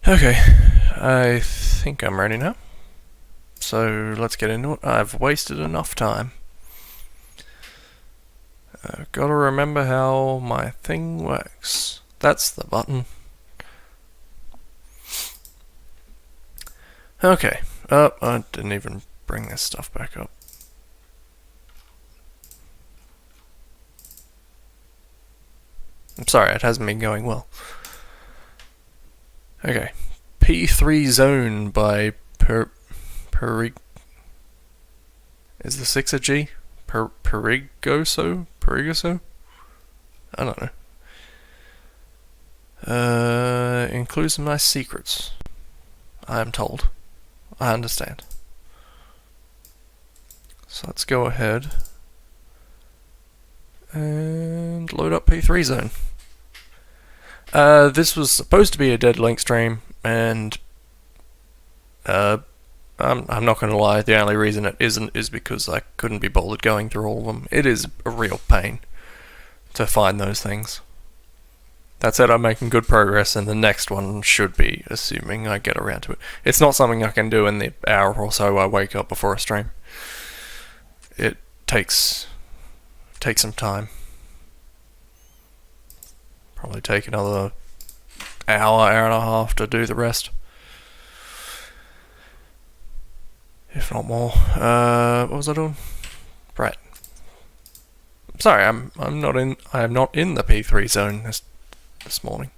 Okay, I think I'm ready now. So let's get into it. I've wasted enough time. I've got to remember how my thing works. That's the button. Okay. Oh, I didn't even bring this stuff back up. I'm sorry, it hasn't been going well. Okay. P3 Zone by Is the 6 a G? Perigoso? Perigoso? I don't know. Includes some nice secrets. I am told. I understand. So let's go ahead and load up P3 Zone. This was supposed to be a dead link stream, and I'm not going to lie, the only reason it isn't is because I couldn't be bothered going through all of them. It is a real pain to find those things. That said, I'm making good progress, and the next one should be, assuming I get around to it. It's not something I can do in the hour or so I wake up before a stream. It takes some time. Probably take another hour and a half to do the rest, if not more. What was I doing? Right. Sorry, I am not in the P3 zone this morning.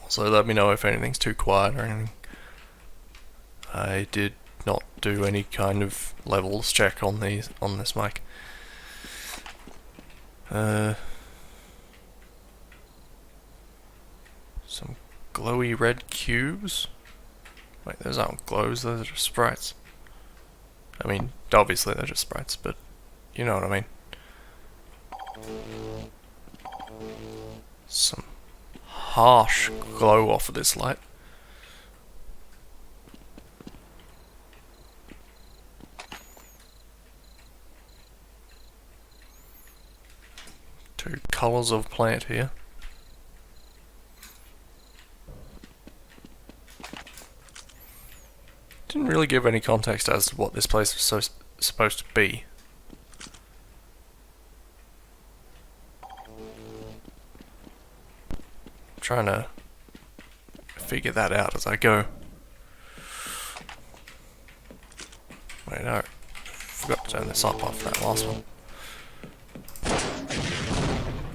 Also, let me know if anything's too quiet or anything. I did not do any kind of levels check on this mic. Some glowy red cubes. Wait, those aren't glows, those are just sprites. I mean, obviously they're just sprites, but you know what I mean. Some harsh glow off of this light. Two colours of plant here. Didn't really give any context as to what this place was supposed to be. I'm trying to figure that out as I go. Wait, no. Forgot to turn this up off that last one.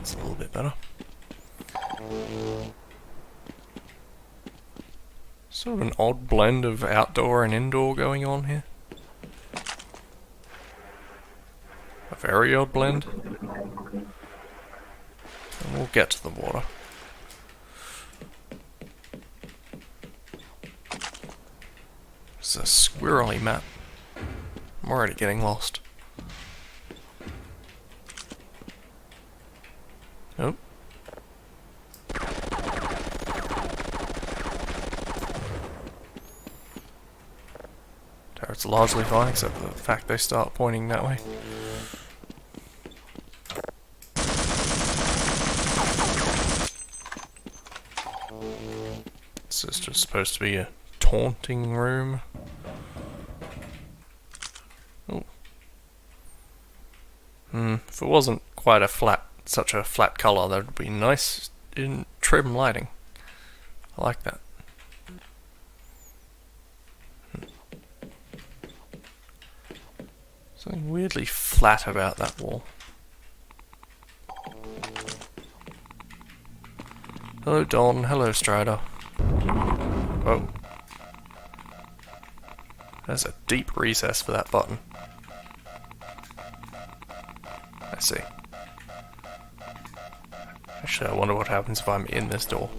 It's a little bit better. Sort of an odd blend of outdoor and indoor going on here. A very odd blend. And we'll get to the water. It's a squirrely map. I'm already getting lost. Nope. Turret's largely fine, except for the fact they start pointing that way. This is just supposed to be a taunting room. Oh. If it wasn't quite such a flat colour, that would be nice in trim lighting. I like that. Something weirdly flat about that wall. Hello Don, hello Strider. Oh. There's a deep recess for that button. I see. Actually, I wonder what happens if I'm in this door.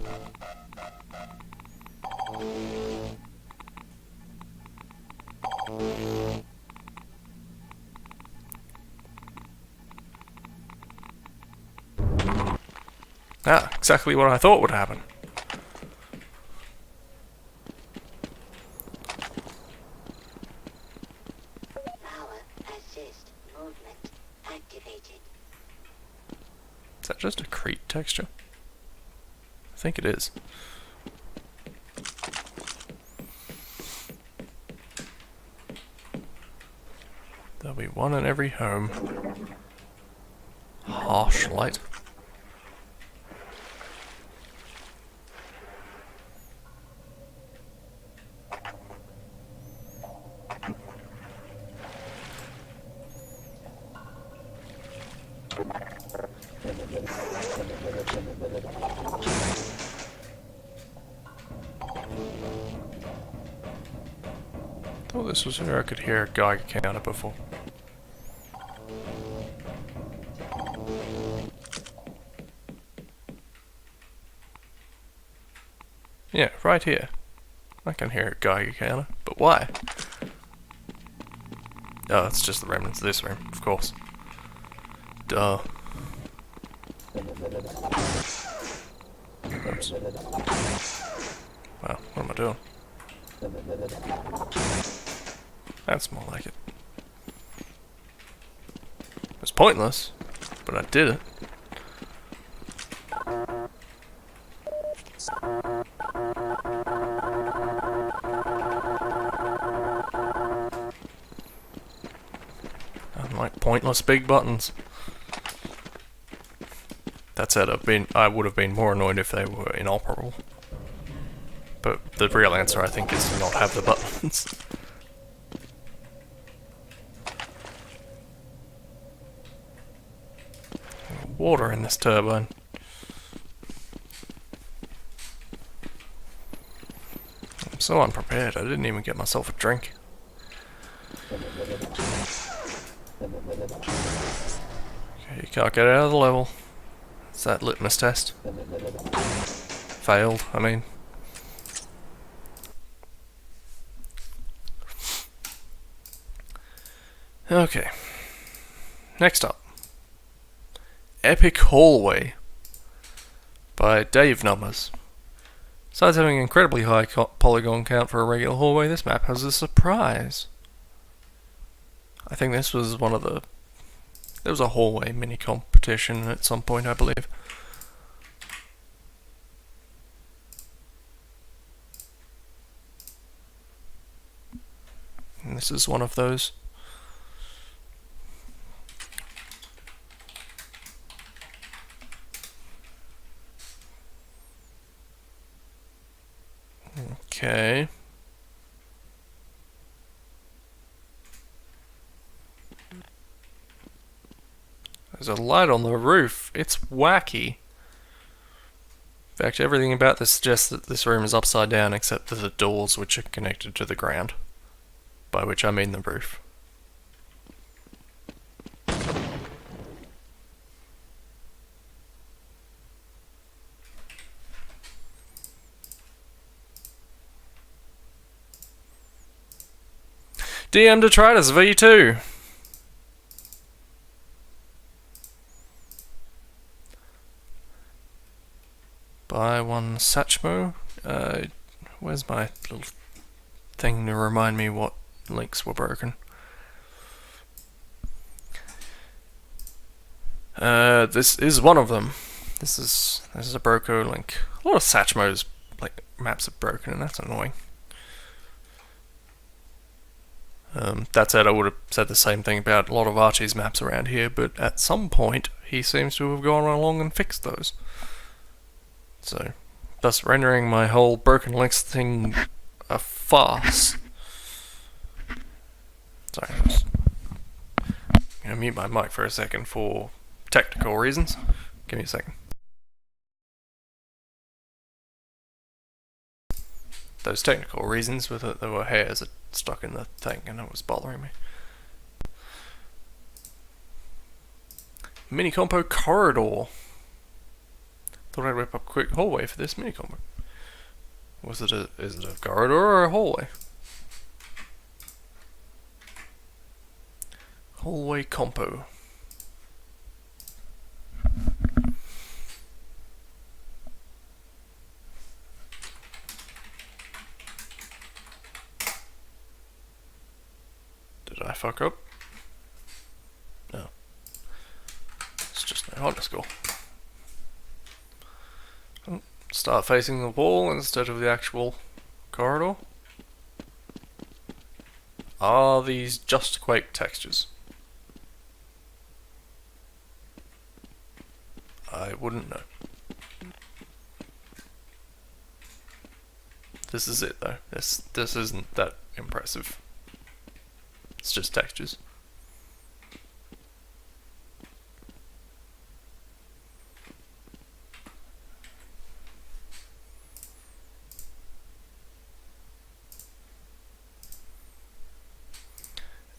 Ah, exactly what I thought would happen. Is that just a crete texture? I think it is. There'll be one in every home. Harsh light. Thought this was where I could hear a Geiger counter before. Yeah, right here. I can hear a Geiger counter, but why? Oh, it's just the remnants of this room, of course. Duh. Oops. Wow, what am I doing? That's more like it. It's pointless, but I did it. Unlike pointless big buttons. That said, I would have been more annoyed if they were inoperable. But the real answer, I think, is to not have the buttons. Water in this turbine. I'm so unprepared, I didn't even get myself a drink. Okay, you can't get out of the level. It's that litmus test. Failed, I mean. Okay. Next up. Epic Hallway by Dave Numbers. Besides having an incredibly high polygon count for a regular hallway, this map has a surprise. I think this was one of the... There was a hallway mini competition at some point, I believe. And this is one of those. Okay. There's a light on the roof. It's wacky. In fact, everything about this suggests that this room is upside down except for the doors, which are connected to the ground. By which I mean the roof. DM Detritus V2. Buy one Satchmo. Where's my little thing to remind me what links were broken? This is one of them. This is a Broco link. A lot of Satchmo's like maps are broken, and that's annoying. That said, I would have said the same thing about a lot of Archie's maps around here, but at some point he seems to have gone along and fixed those. So, thus rendering my whole broken links thing a farce. Sorry, I'm just gonna mute my mic for a second for technical reasons. Give me a second. Those technical reasons were that there were hairs that stuck in the thing and it was bothering me. Mini compo corridor. Thought I'd whip up a quick hallway for this mini combo. Is it a corridor or a hallway? Hallway compo. Did I fuck up? No. underscore. Start facing the wall instead of the actual corridor. Are these just Quake textures? I wouldn't know. This is it though. This isn't that impressive. It's just textures.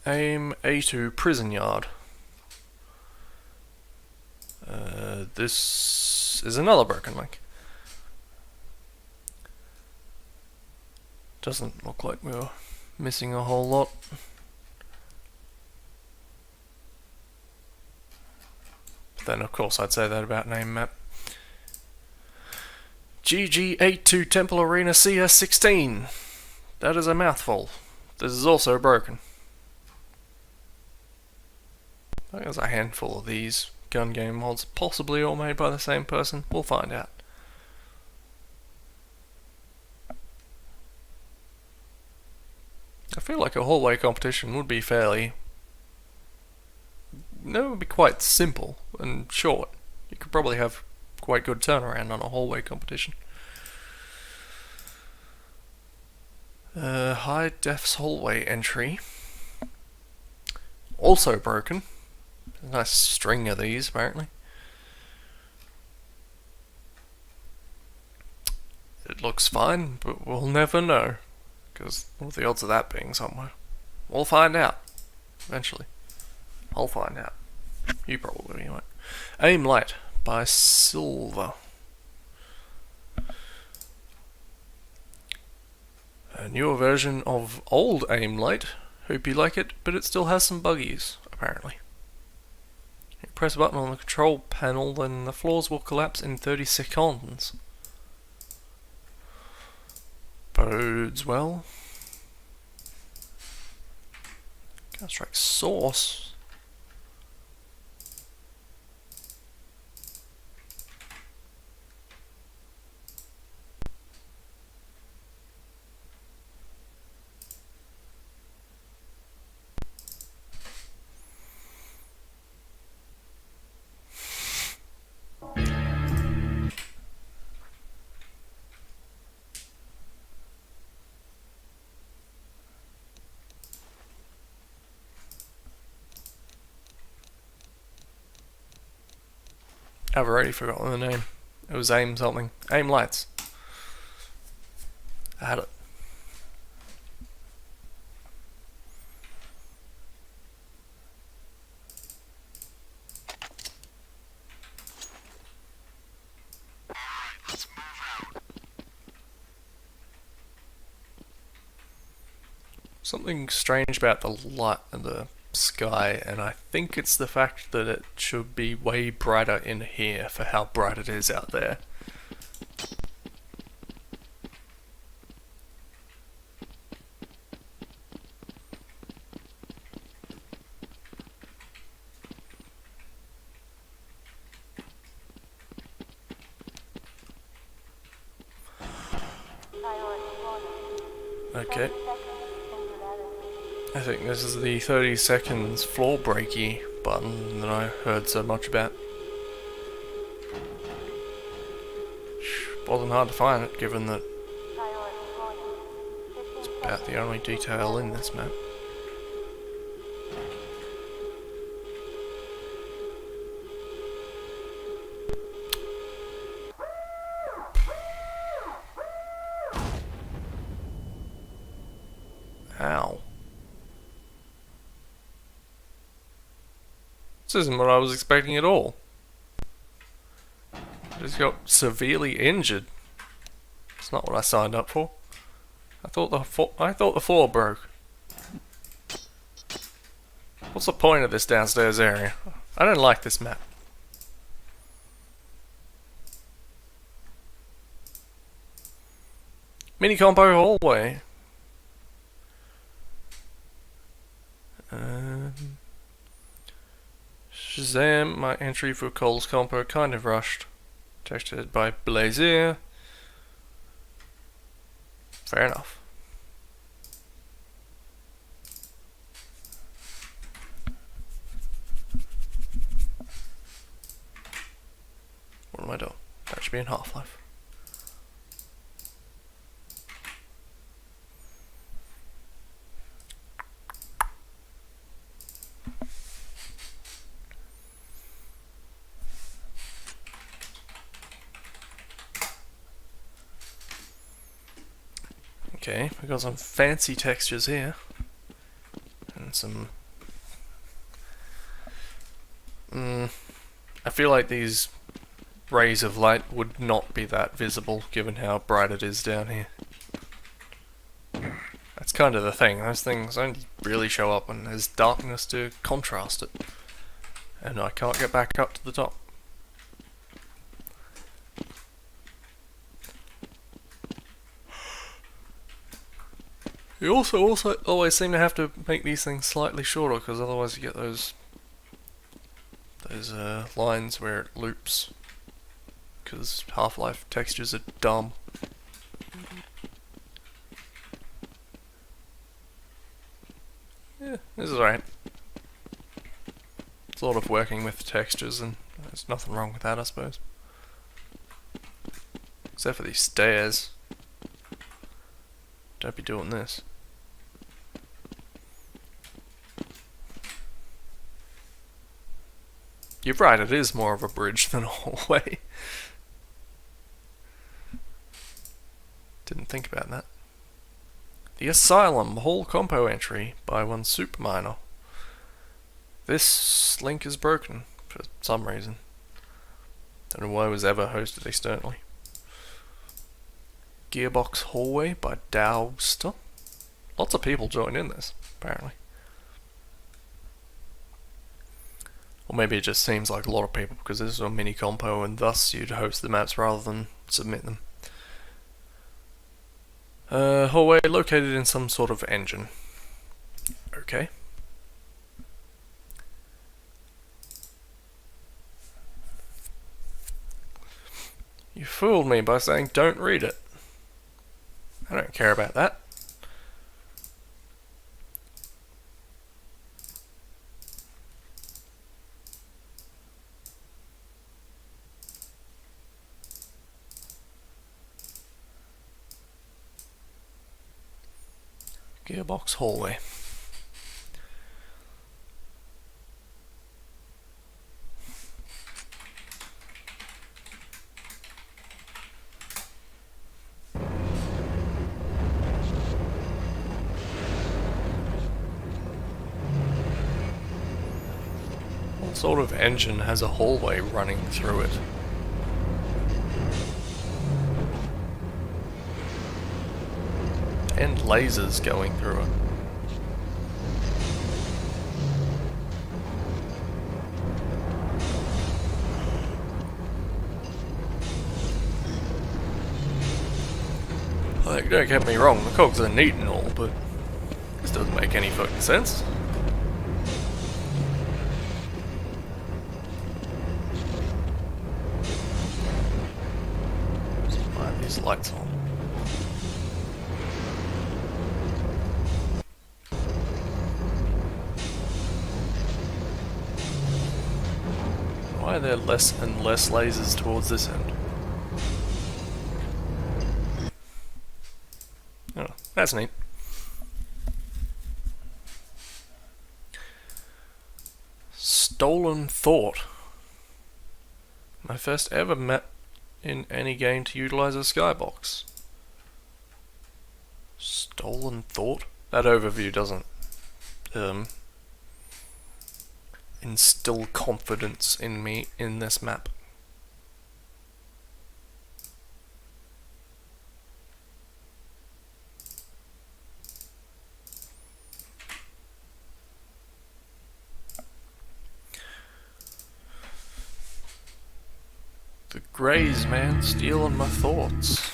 Aim A2 prison yard. This is another broken link. Doesn't look like we were missing a whole lot. But then of course I'd say that about name map. GG82 Temple Arena CS16. That is a mouthful. This is also broken. I think there's a handful of these gun game mods, possibly all made by the same person. We'll find out. I feel like a hallway competition would be fairly... No, it would be quite simple and short. You could probably have quite good turnaround on a hallway competition. High defs hallway entry. Also broken. A nice string of these, apparently. It looks fine, but we'll never know. Because what are the odds of that being somewhere? We'll find out. Eventually. I'll find out. You probably won't. Aim Light by Silver. A newer version of old Aim Light. Hope you like it, but it still has some buggies, apparently. You press a button on the control panel, then the floors will collapse in 30 seconds. Bodes well. Counter-Strike Source. I've already forgotten the name. It was Aim something. Aim Lights. I had it. Something strange about the light and the sky, and I think it's the fact that it should be way brighter in here for how bright it is out there. Okay. I think this is the 30 seconds floor breaky button that I heard so much about. Wasn't hard to find it, given that it's about the only detail in this map. Ow. This isn't what I was expecting at all. I just got severely injured. It's not what I signed up for. I thought the floor broke. What's the point of this downstairs area? I don't like this map. Mini combo hallway. Shazam, my entry for Cole's compo kind of rushed. Textured by Blazier. Fair enough. What am I doing? That should be in Half-Life. Okay, we've got some fancy textures here. And some... I feel like these rays of light would not be that visible given how bright it is down here. That's kind of the thing, those things only really show up when there's darkness to contrast it. And I can't get back up to the top. You also always seem to have to make these things slightly shorter, because otherwise you get those lines where it loops. Because Half-Life textures are dumb. Yeah, this is alright. It's a lot of working with textures, and there's nothing wrong with that, I suppose. Except for these stairs. Don't be doing this. You're right, it is more of a bridge than a hallway. Didn't think about that. The Asylum Hall Compo entry by one Superminer. This link is broken for some reason. Don't know why it was ever hosted externally. Gearbox Hallway by Dowster. Lots of people join in this, apparently. Or maybe it just seems like a lot of people because this is a mini compo and thus you'd host the maps rather than submit them. Hallway located in some sort of engine. Okay. You fooled me by saying don't read it. I don't care about that. Gearbox Hallway. What sort of engine has a hallway running through it? And lasers going through it. Like, don't get me wrong, the cogs are neat and all, but this doesn't make any fucking sense. Why are these lights on? Why are there less and less lasers towards this end? Oh, that's neat. Stolen Thought. My first ever map in any game to utilize a skybox. Stolen Thought? That overview doesn't instill confidence in me in this map. The Greys, man, stealing my thoughts.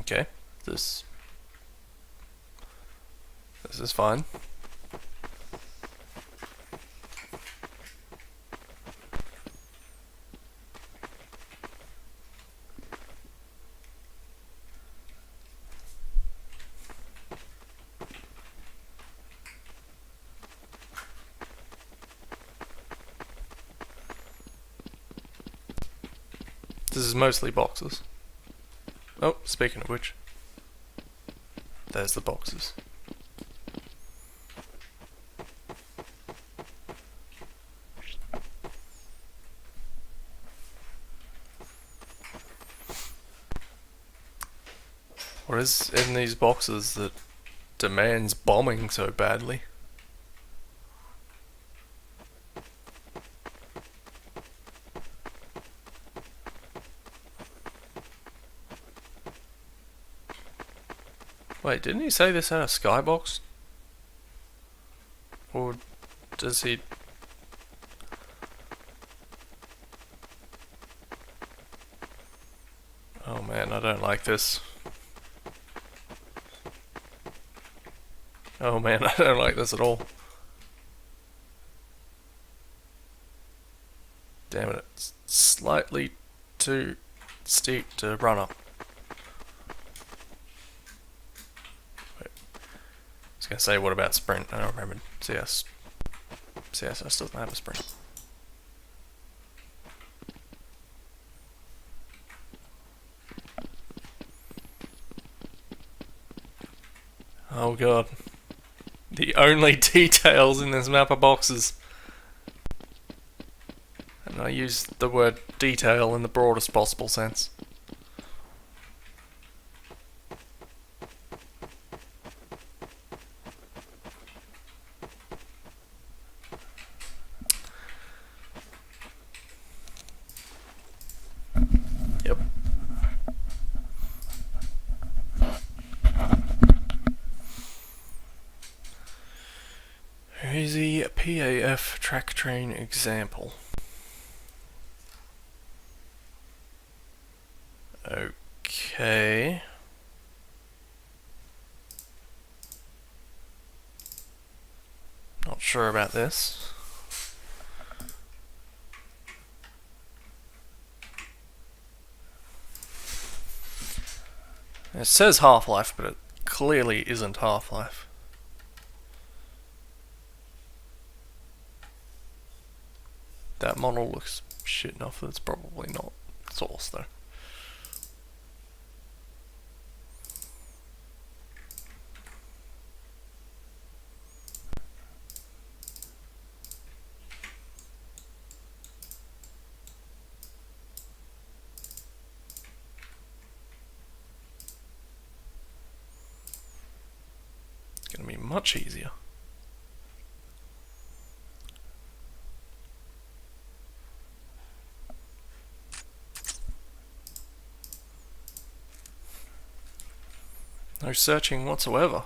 Okay, this is fine. This is mostly boxes. Oh, speaking of which, there's the boxes. What is in these boxes that demands bombing so badly? Wait, didn't he say this had a skybox? Or does he... Oh man, I don't like this. Oh man, I don't like this at all. Damn it, it's slightly too steep to run up. Wait. I was gonna say, what about sprint? I don't remember. CSS doesn't have a sprint. Oh god. The only details in this map are boxes. And I use the word detail in the broadest possible sense. Yep. Here's the PAF track train example. Okay. Not sure about this. It says Half-Life, but it clearly isn't Half-Life. That model looks shit enough that it's probably not source though. It's gonna be much easier. No searching whatsoever.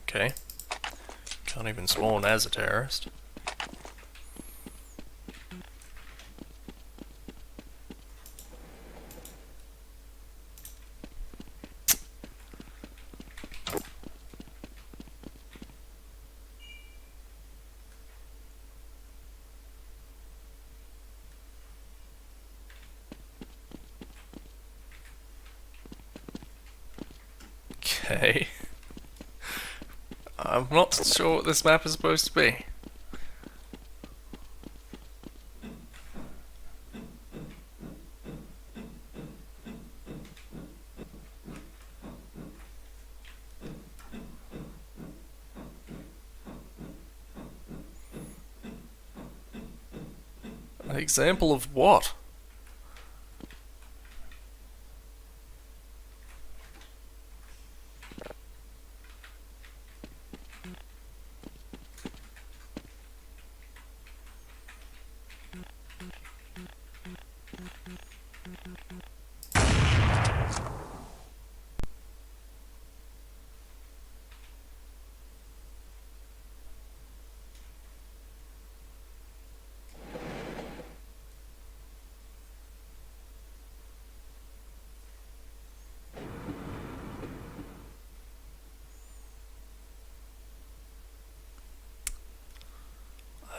Okay. Can't even spawn as a terrorist. Okay. I'm not sure what this map is supposed to be. An example of what?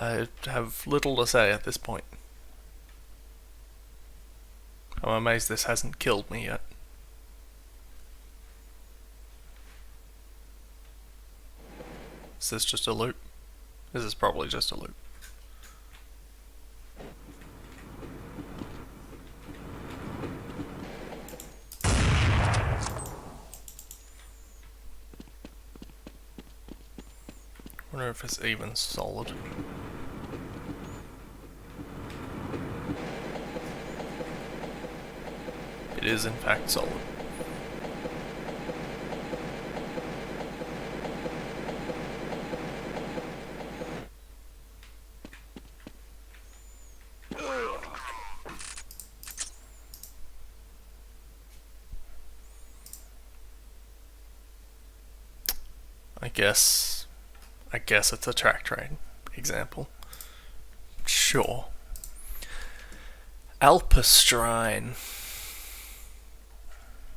I have little to say at this point. I'm amazed this hasn't killed me yet. Is this just a loop? This is probably just a loop. I wonder if it's even solid. It is in fact solid. I guess it's a track train example. Sure. Alpestrine,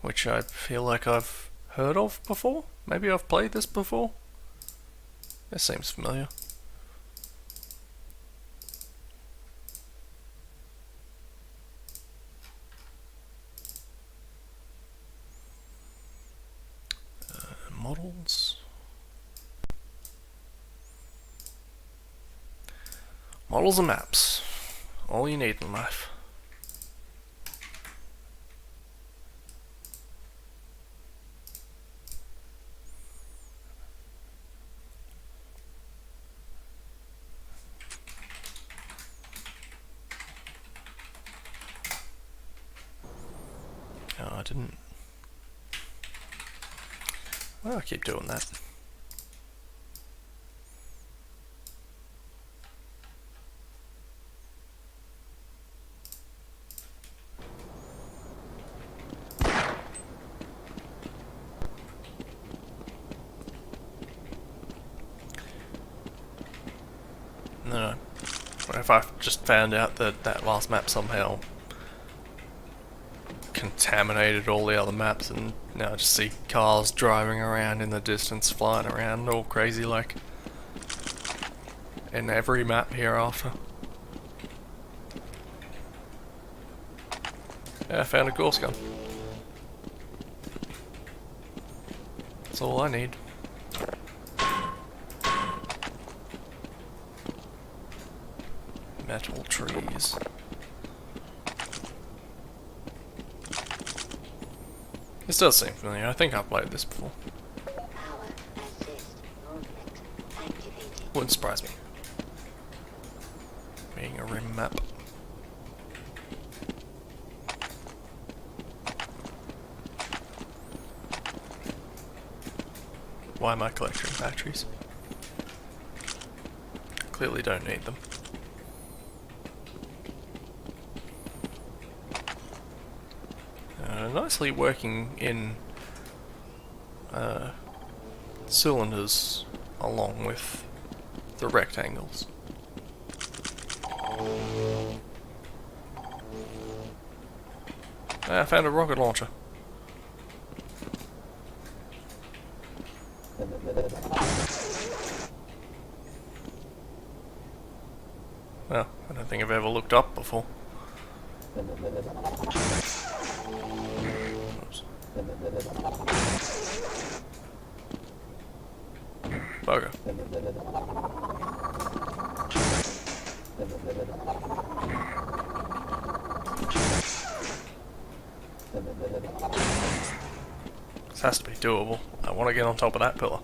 which I feel like I've heard of before. Maybe I've played this before. This seems familiar. Models. Models and maps. All you need in life. Oh, I didn't. Why do I keep doing that? No. What if I just found out that that last map somehow contaminated all the other maps, and now I just see cars driving around in the distance, flying around all crazy like in every map hereafter. Yeah, I found a Gorse gun. That's all I need. Metal trees. This does seem familiar. I think I've played this before. Wouldn't surprise me. Being a rim map. Why am I collecting batteries? Clearly don't need them. Nicely working in cylinders along with the rectangles. I found a rocket launcher. Well, I don't think I've ever looked up before. Oops. Bugger. This has to be doable. I want to get on top of that pillar.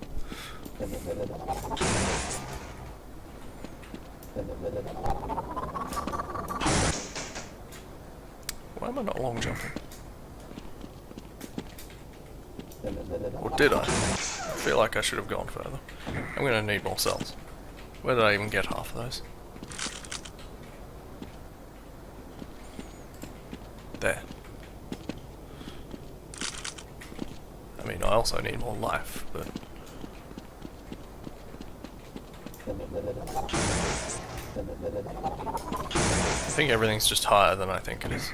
Why am I not long jumping? Or did I? I feel like I should have gone further. I'm gonna need more cells. Where did I even get half of those? There. I mean, I also need more life, but... I think everything's just higher than I think it is.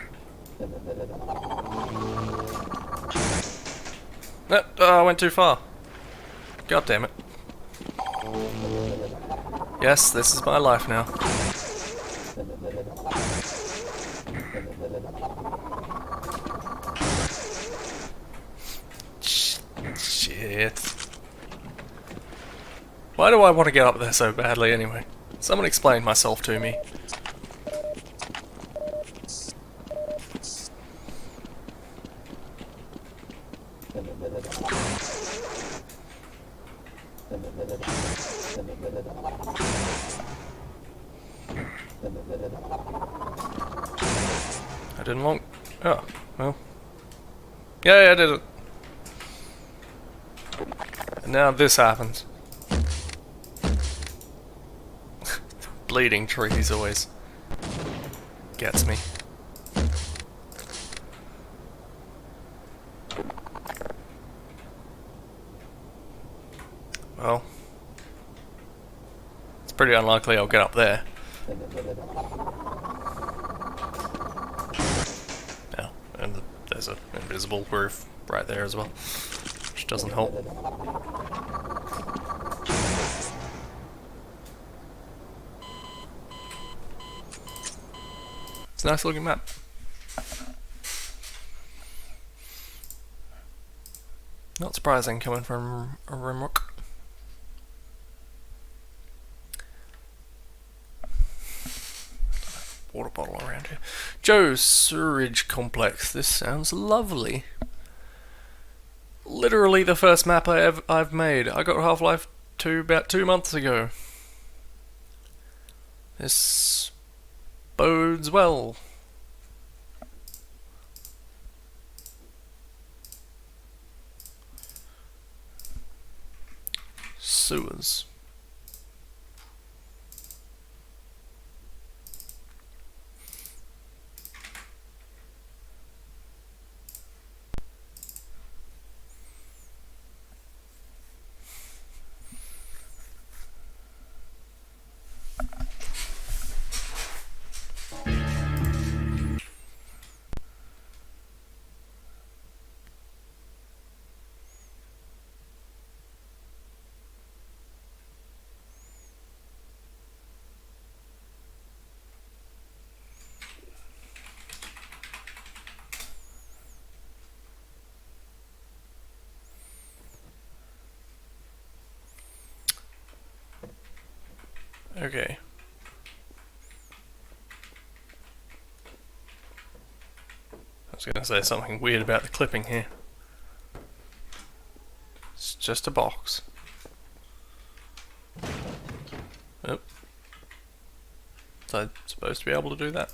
No, oh, I went too far. God damn it. Yes, this is my life now. Shit. Why do I want to get up there so badly anyway? Someone explain myself to me. I didn't long... Oh, well. Yeah, I did it. And now this happens. Bleeding trees always gets me. Well, it's pretty unlikely I'll get up there. Yeah, and there's an invisible roof right there as well, which doesn't help. It's a nice looking map. Not surprising coming from a Rimrock. Water bottle around here. Joe's Sewerage Complex. This sounds lovely. Literally the first map I've made. I got Half-Life 2 about 2 months ago. This bodes well. Sewers. Okay. I was going to say something weird about the clipping here. It's just a box. Oh. Was I supposed to be able to do that?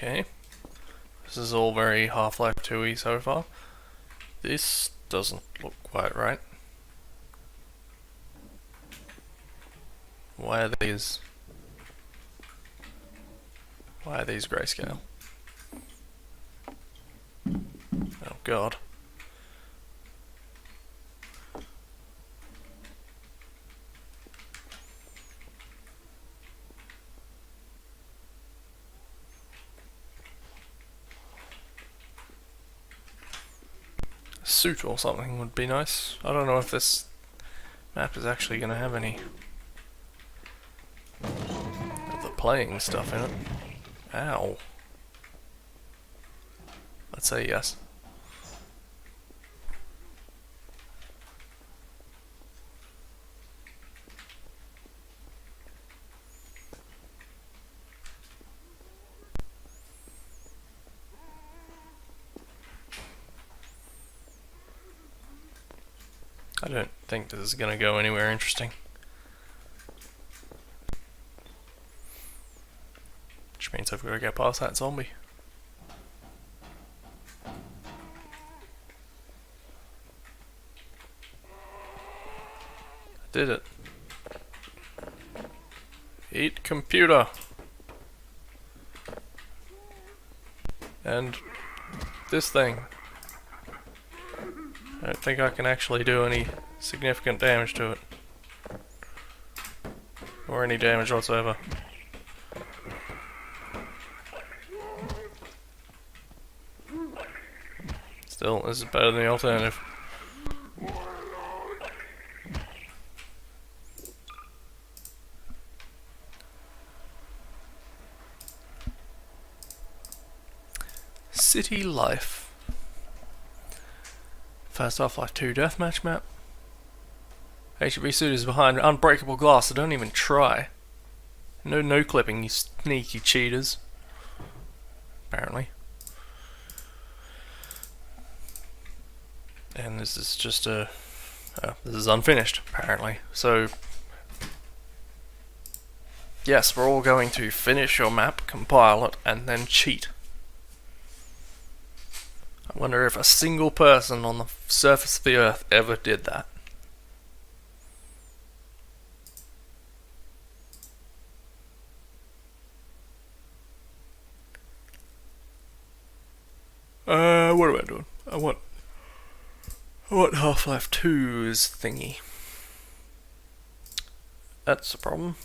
Okay. This is all very Half-Life 2-y so far. This doesn't look quite right. Why are these grayscale? Oh god. A suit or something would be nice. I don't know if this map is actually going to have any of the playing stuff in it. Ow. Let's say yes. I don't think this is going to go anywhere interesting. Which means I've got to get past that zombie. I did it. Eat computer. And this thing. I don't think I can actually do any significant damage to it. Or any damage whatsoever. Still, this is better than the alternative. City Life. First Half-Life 2 deathmatch map. HB suit is behind unbreakable glass, so don't even try. No clipping, you sneaky cheaters. Apparently. And this is just a... this is unfinished, apparently. So... yes, we're all going to finish your map, compile it, and then cheat. I wonder if a single person on the surface of the Earth ever did that. What am I doing? I want Half-Life 2's thingy. That's the problem.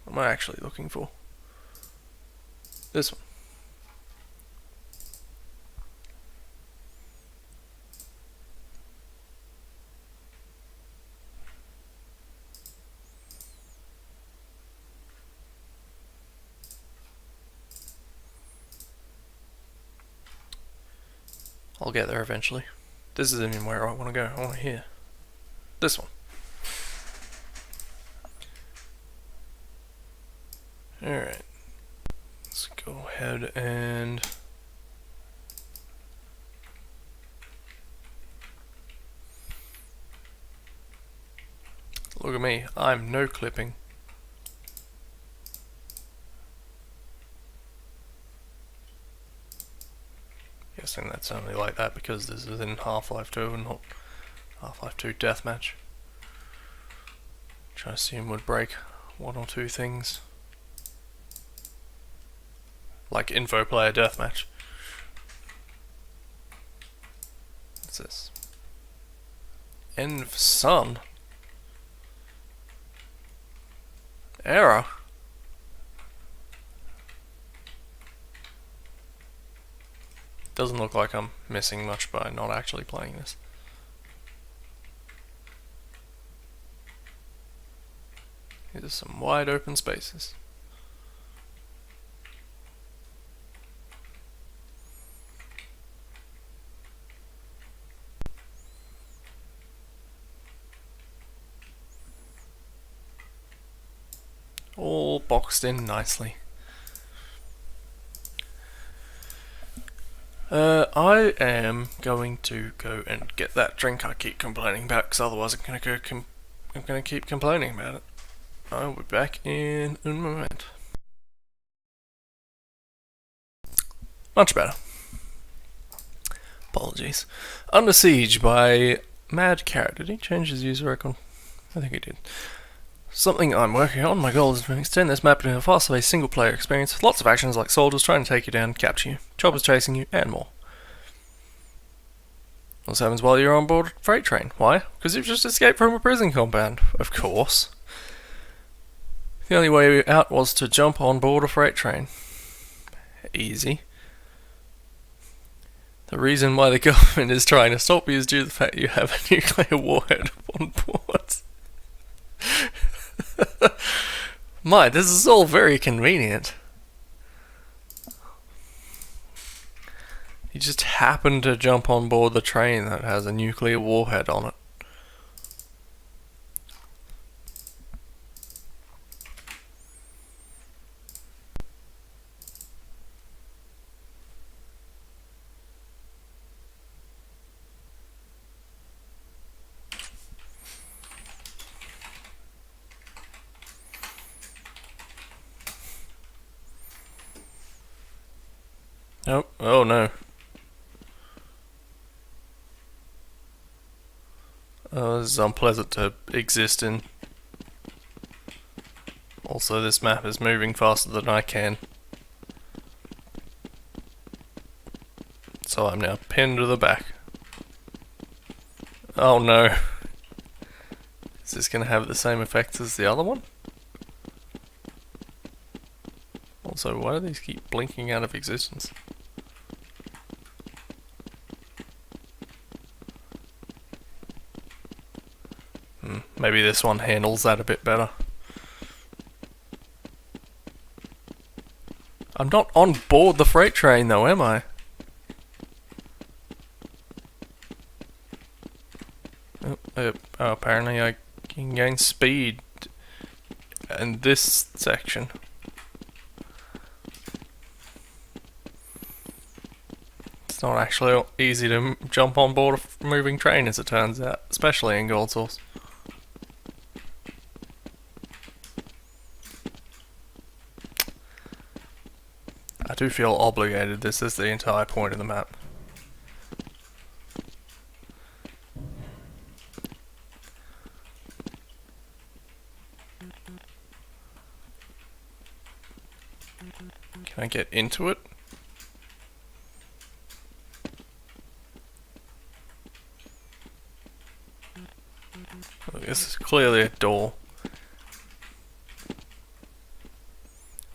What am I actually looking for? This one. I'll get there eventually. This isn't even where I want to go. I want to hear this one. Alright. Let's go ahead and... look at me. I'm no clipping. Guessing that's only like that because this is in Half-Life 2 and not Half-Life 2 Deathmatch. Which I assume would break one or two things. Like Info Player Deathmatch. What's this? End of Sun? Error? Doesn't look like I'm missing much by not actually playing this. These are some wide open spaces. All boxed in nicely. I am going to go and get that drink I keep complaining about, because otherwise I'm gonna keep complaining about it. I'll be back in a moment. Much better. Apologies. Under Siege by Mad Carrot. Did he change his user icon? I think he did. Something I'm working on. My goal is to extend this map into a fast-paced single-player experience with lots of actions like soldiers trying to take you down, capture you, choppers chasing you, and more. This happens while you're on board a freight train. Why? Because you've just escaped from a prison compound. Of course. The only way out was to jump on board a freight train. Easy. The reason why the government is trying to stop you is due to the fact you have a nuclear warhead on board. My, this is all very convenient. You just happen to jump on board the train that has a nuclear warhead on it. Nope. Oh no. Oh, this is unpleasant to exist in. Also, this map is moving faster than I can. So I'm now pinned to the back. Oh no. Is this going to have the same effects as the other one? Also, why do these keep blinking out of existence? Maybe this one handles that a bit better. I'm not on board the freight train though, am I? Apparently I can gain speed in this section. It's not actually easy to jump on board a moving train as it turns out, especially in Gold Source. I do feel obligated. This is the entire point of the map. Can I get into it? Well, this is clearly a door.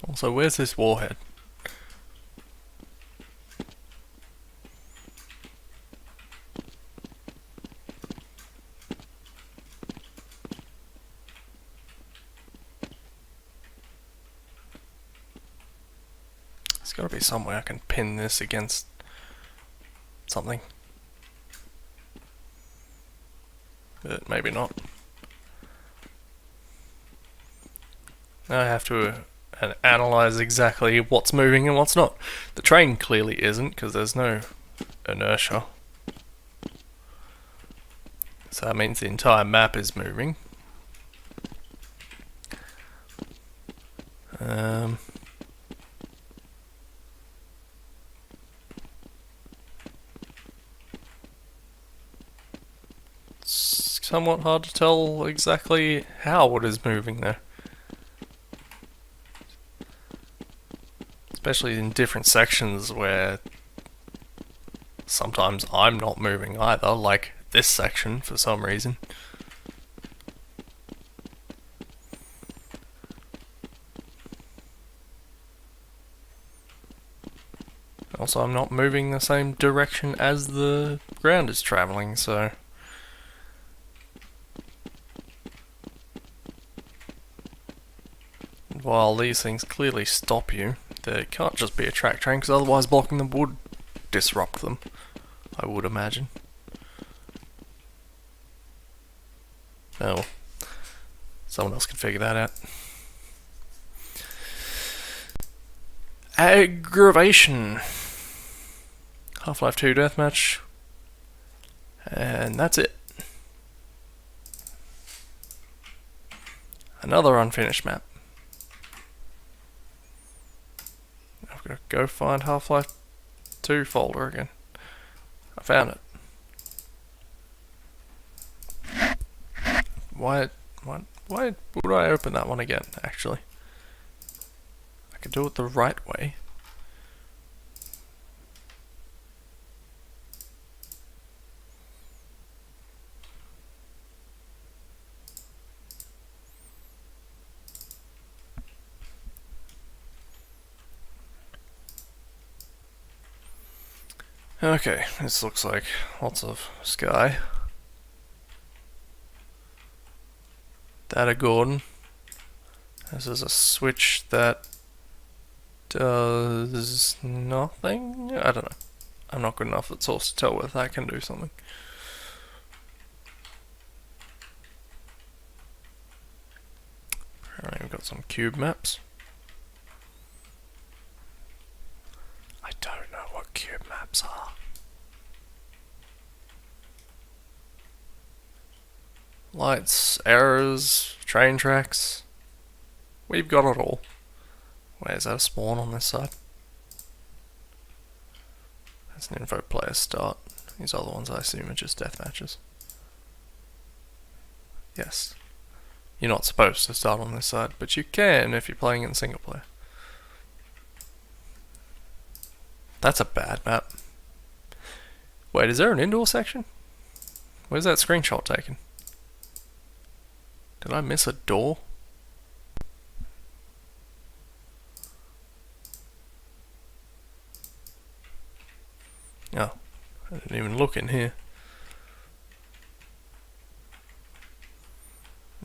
Also, where's this warhead? There's gotta be some way I can pin this against something. But maybe not. Now I have to analyze exactly what's moving and what's not. The train clearly isn't, because there's no inertia. So that means the entire map is moving. It's somewhat hard to tell exactly how it is moving there. Especially in different sections where sometimes I'm not moving either, like this section for some reason. Also, I'm not moving the same direction as the ground is travelling, so... While these things clearly stop you, there can't just be a track train, because otherwise blocking them would disrupt them, I would imagine. Oh, someone else can figure that out. Aggravation. Half-Life 2 deathmatch. And that's it. Another unfinished map. I've got to go find Half-Life 2 folder again. I found it. Why would I open that one again, actually? I could do it the right way. Okay, this looks like lots of sky. Data Gordon. This is a switch that does nothing? I don't know. I'm not good enough at Source to tell whether that can do something. Alright, we've got some cube maps. I don't know what cube maps are. Lights, errors, train tracks. We've got it all. Where's that a spawn on this side? That's an info player start. These other ones I assume are just death matches. Yes. You're not supposed to start on this side, but you can if you're playing in single player. That's a bad map. Wait, is there an indoor section? Where's that screenshot taken? Did I miss a door? Oh, I didn't even look in here.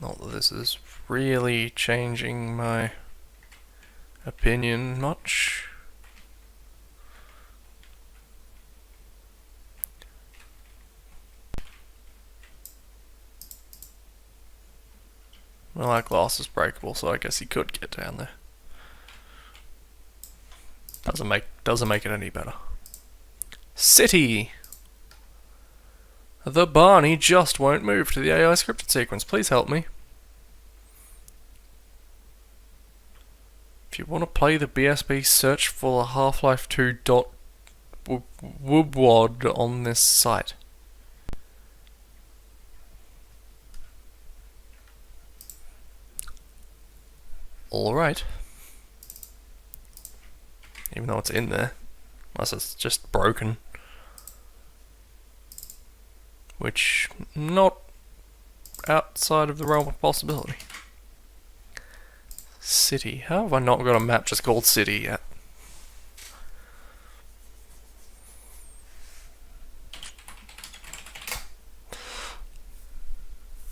Not that this is really changing my opinion much. Well, that glass is breakable, so I guess he could get down there. Doesn't make it any better. City! The Barney just won't move to the AI scripted sequence. Please help me. If you want to play the BSB, search for the Half-Life 2 .wwad on this site. Alright. Even though it's in there. Unless it's just broken. Which, not outside of the realm of possibility. City. How have I not got a map just called City yet?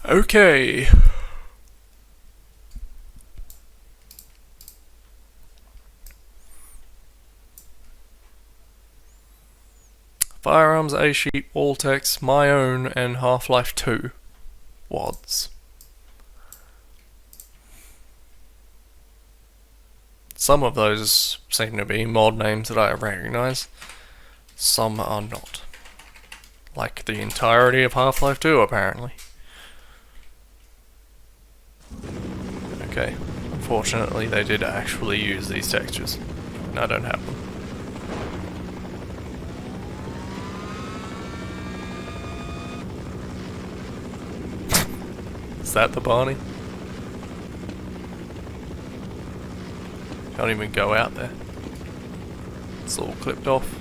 Okay. Firearms, A-sheet, wall text, my own, and Half-Life 2 WODs. Some of those seem to be mod names that I recognise. Some are not. Like the entirety of Half-Life 2, apparently. Okay. Unfortunately, they did actually use these textures. And I don't have them. Is that the Barney? Can't even go out there. It's all clipped off.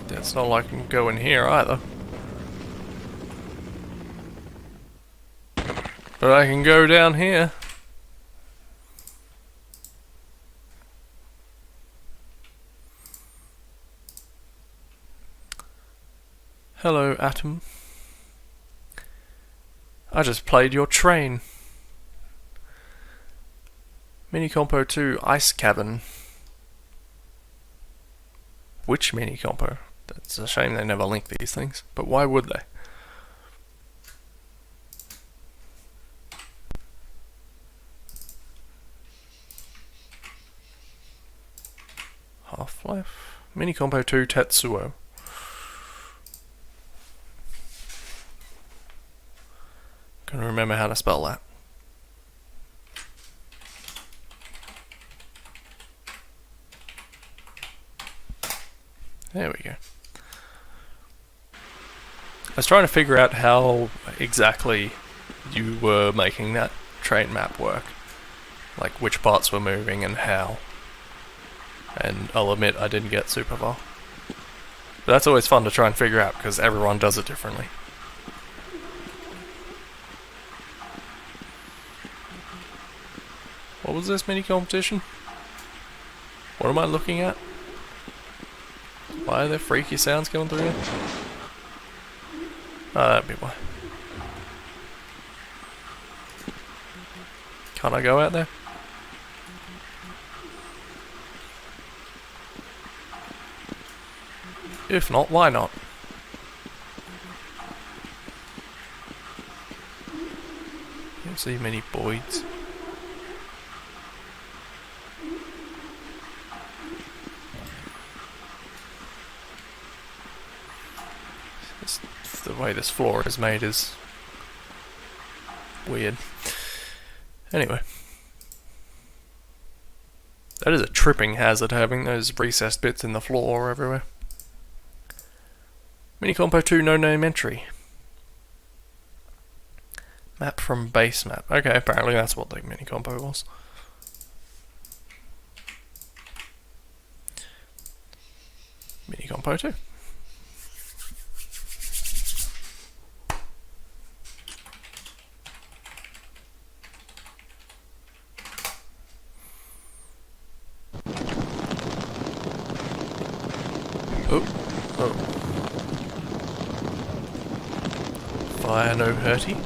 It's not like I can go in here either. But I can go down here. Hello, Atom. I just played your train. Mini Compo 2 Ice Cabin. Which Mini Compo? It's a shame they never link these things, but why would they? Half-Life? Mini Compo 2 Tetsuo. Couldn't remember how to spell that. There we go. I was trying to figure out how exactly you were making that train map work. Like which parts were moving and how. And I'll admit I didn't get super far. But that's always fun to try and figure out because everyone does it differently. What was this mini competition? What am I looking at? Why are there freaky sounds coming through here? Oh, that'd be why. Can't I go out there? If not, why not? Can't see many boys. The way this floor is made is weird. Anyway. That is a tripping hazard, having those recessed bits in the floor everywhere. Mini Compo 2 no name entry. Map from base map. Okay, apparently that's what the Mini Compo was. Mini Compo 2. Oh, oh. Fire no hurty.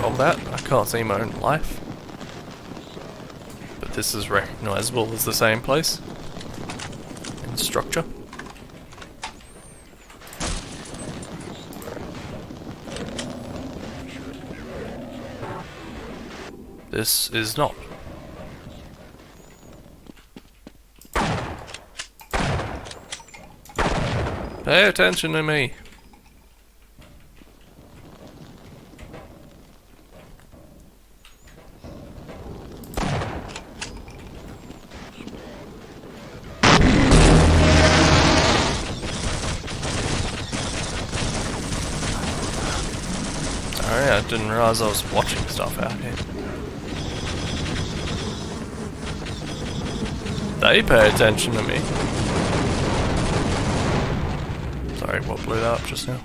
Combat. I can't see my own life. But this is recognisable as the same place. In structure. This is not. Pay attention to me. Sorry, I didn't realize I was watching stuff out here. They pay attention to me. Sorry, what blew that up just now?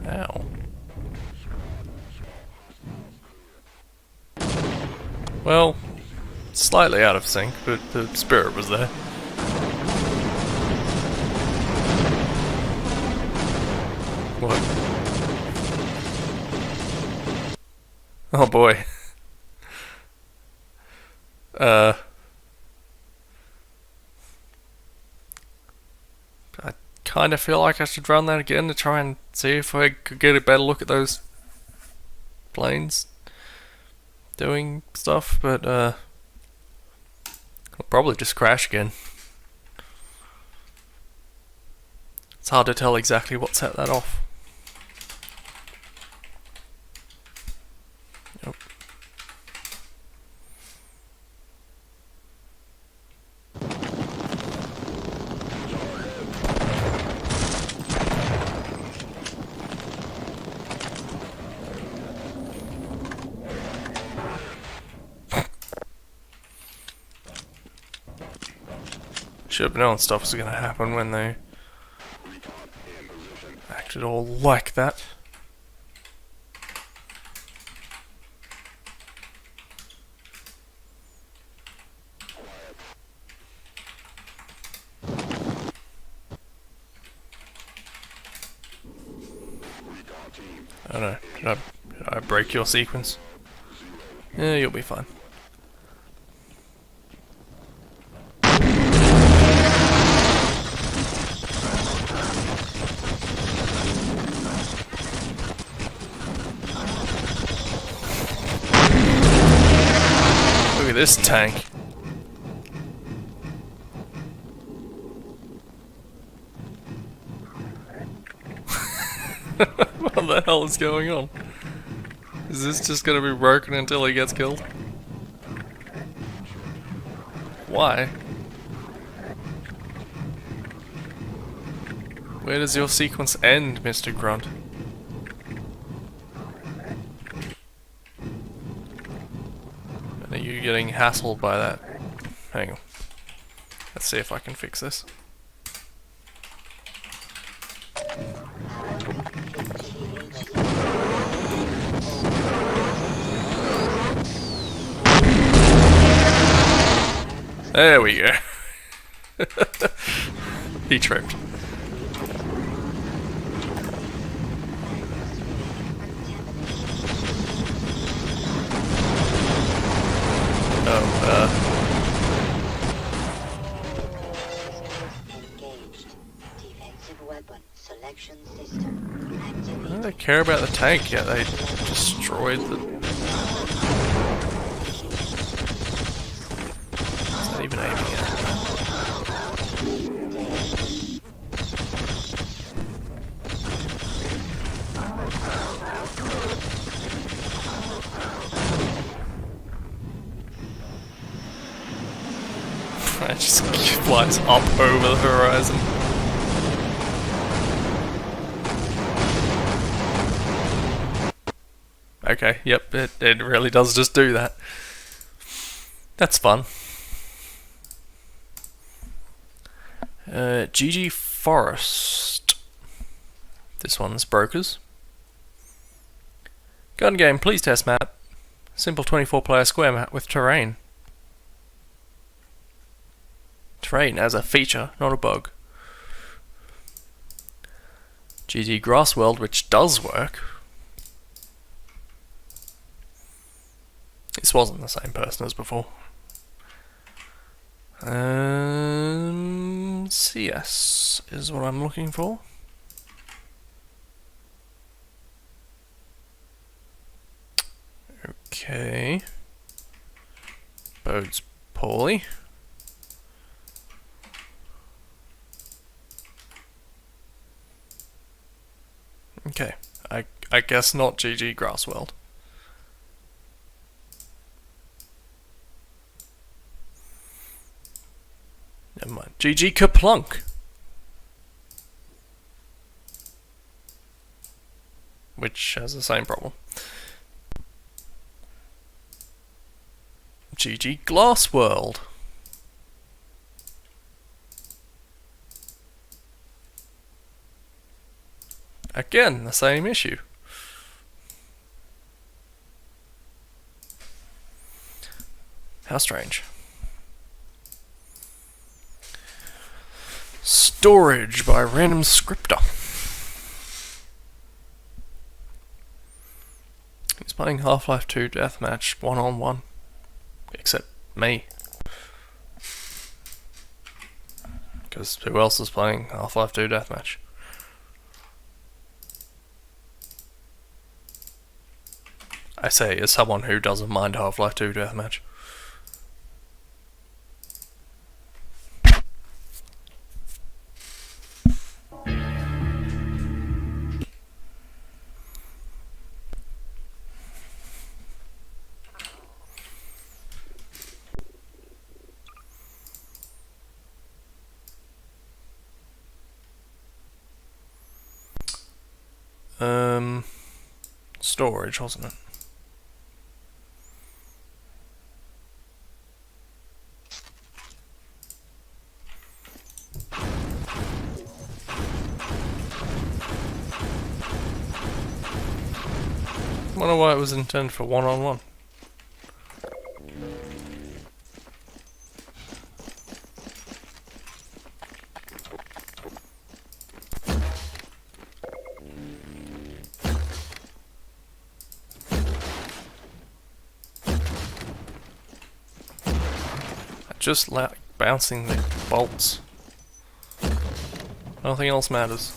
Ow. Well, slightly out of sync, but the spirit was there. What? Oh boy. I kind of feel like I should run that again to try and see if I could get a better look at those planes doing stuff, but I'll probably just crash again. It's hard to tell exactly what set that off. Yep. Should have known stuff was gonna happen when they acted all like that. I don't know, did I break your sequence? Yeah, you'll be fine. Look at this tank. What the hell is going on? Is this just gonna be broken until he gets killed? Why? Where does your sequence end, Mr. Grunt? And are you getting hassled by that? Hang on. Let's see if I can fix this. There we go. He tripped. I don't they care about the tank yet. They destroyed the... Is that even aiming at? It just flies up over the horizon. Okay, yep, it really does just do that. That's fun. GG Forest. This one's brokers. Gun game, please test map. Simple 24-player square map with terrain. Terrain as a feature, not a bug. GG Grass World, which does work. This wasn't the same person as before. CS is what I'm looking for. Okay. Bodes poorly. Okay. I guess not GG Grassworld. Never mind. GG Kaplunk. Which has the same problem. GG Glass World. Again, the same issue. How strange. Storage by Random Scripter. He's playing Half-Life 2 Deathmatch 1-on-1. Except me. Because who else is playing Half-Life 2 Deathmatch? I say, as someone who doesn't mind Half-Life 2 Deathmatch. Storage, wasn't it? I wonder why it was intended for one-on-one. Just like bouncing the bolts. Nothing else matters.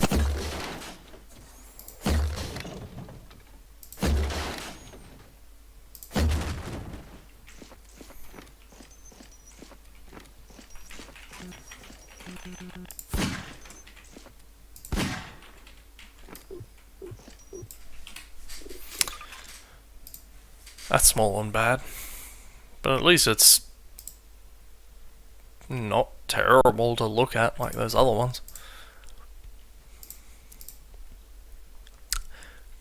That's small and bad. But at least it's not terrible to look at like those other ones.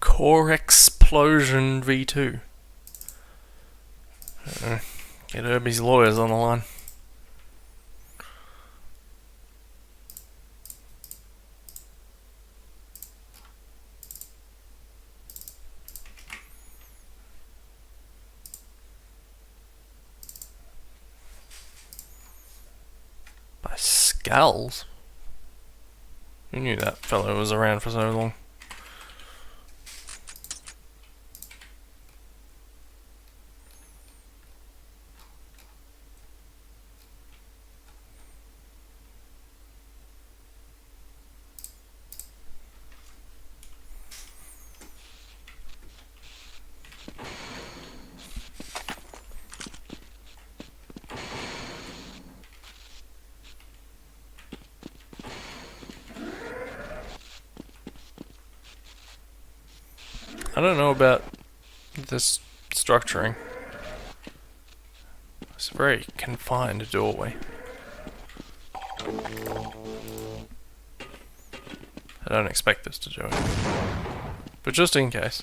Core Explosion V2. Get Herbie's lawyers on the line. By Scowls? Who knew that fellow was around for so long? I don't know about this structuring. It's a very confined doorway. I don't expect this to do it. But just in case.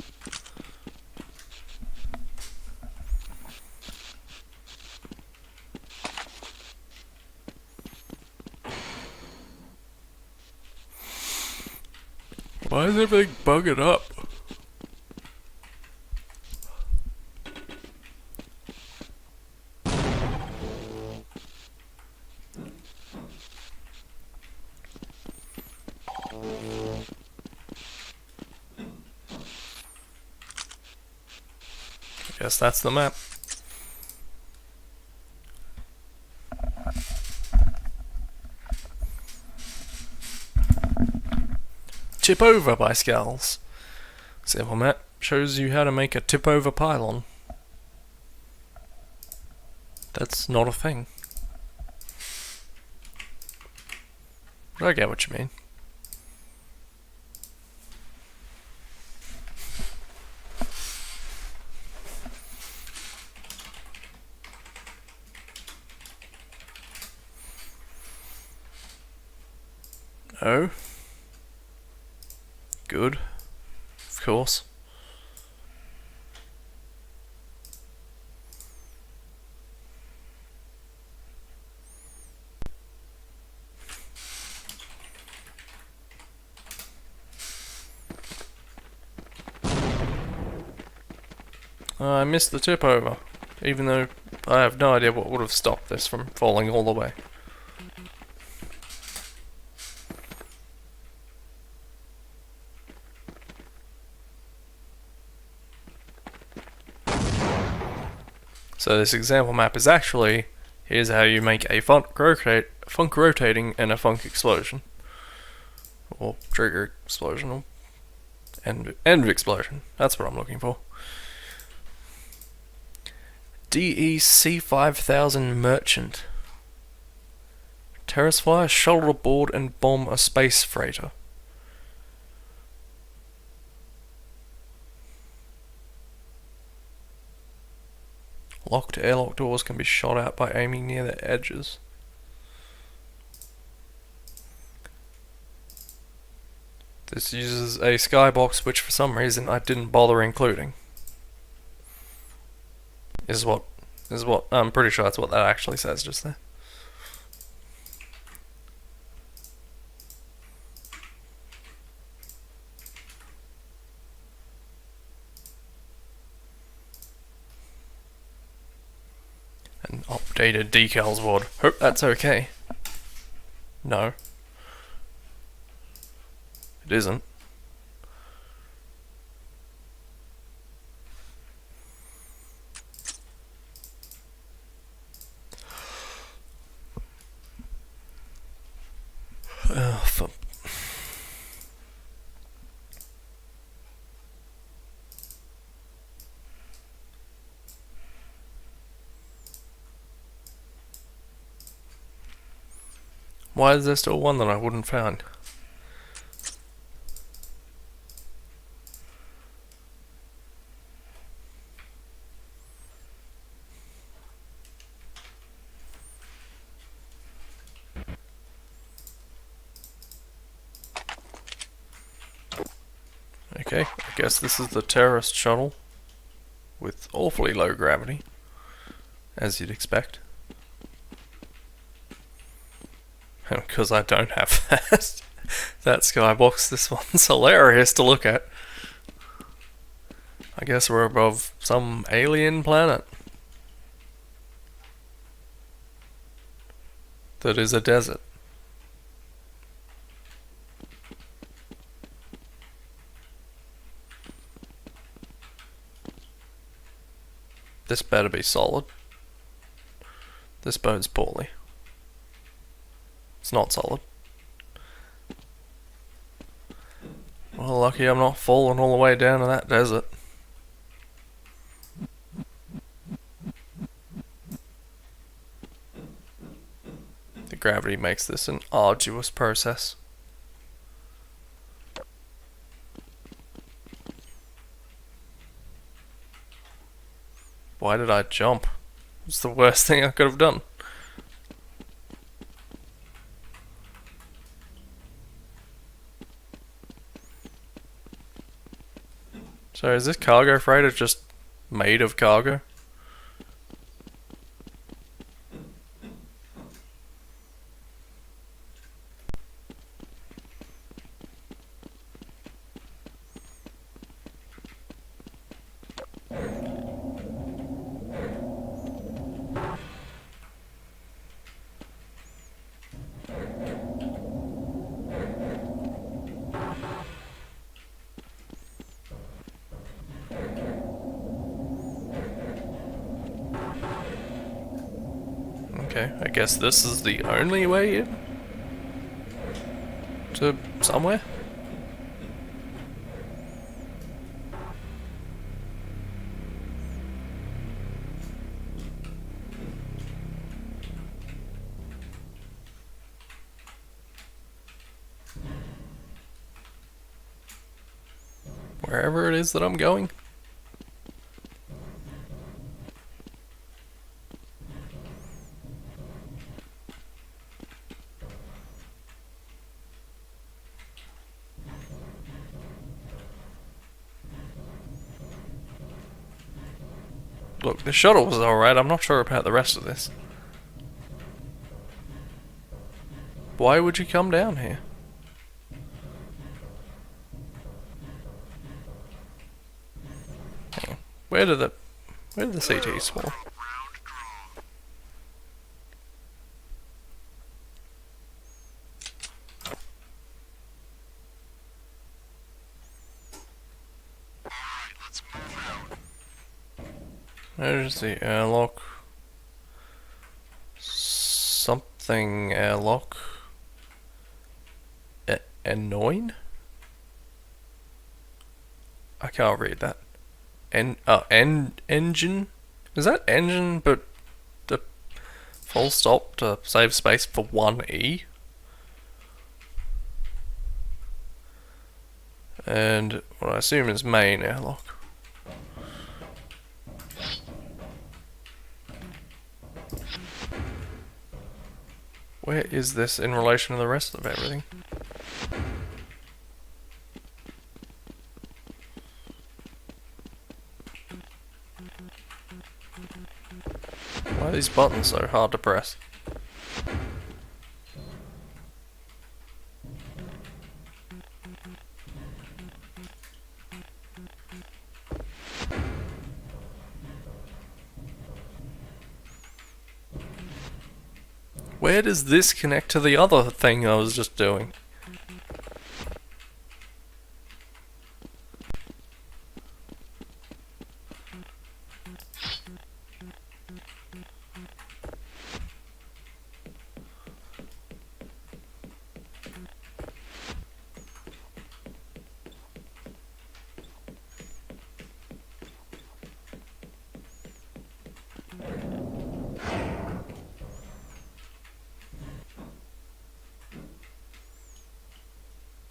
Why is everything bugging up? Guess that's the map. Tip over by Skulls. Sample map shows you how to make a tip over pylon. That's not a thing. But I get what you mean. Oh. Good. Of course. I missed the tip over, even though I have no idea what would have stopped this from falling all the way. So this example map is actually, here's how you make a funk rotating and a funk explosion. Or trigger explosion, or end explosion. That's what I'm looking for. DEC 5000 Merchant. Terrace fire, shoulder board and bomb a space freighter. Locked airlock doors can be shot out by aiming near the edges. This uses a skybox, which for some reason I didn't bother including. Is what I'm pretty sure that's what that actually says just there. An updated decals board. Hope that's okay. No. It isn't. Fuck. Why is there still one that I wouldn't find? Okay, I guess this is the terrorist shuttle with awfully low gravity, as you'd expect. Because I don't have that skybox, this one's hilarious to look at. I guess we're above some alien planet that is a desert. This better be solid. This bodes poorly. It's not solid. Well, lucky I'm not falling all the way down to that desert. The gravity makes this an arduous process. Why did I jump? It's the worst thing I could have done. So is this cargo freighter just made of cargo? Okay, I guess this is the only way in? To somewhere? Wherever it is that I'm going? Look, the shuttle was alright, I'm not sure about the rest of this. Why would you come down here? Hang on. Where did the CTs spawn? There's the airlock. Something airlock. Annoying? I can't read that. Engine? Is that engine but the full stop to save space for one E? And what I assume is main airlock. Where is this in relation to the rest of everything? Why are these buttons so hard to press? Where does this connect to the other thing I was just doing?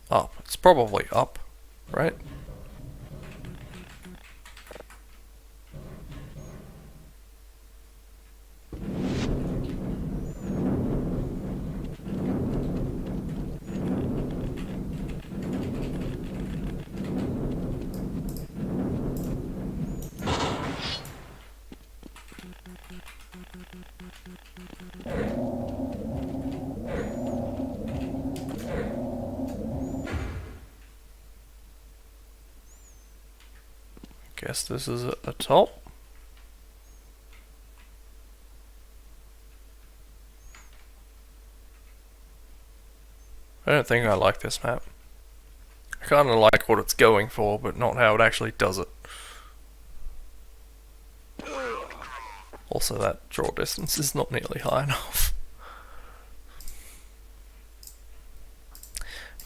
Up. It's probably up, right? Guess this is at the top. I don't think I like this map. I kind of like what it's going for, but not how it actually does it. Also, that draw distance is not nearly high enough.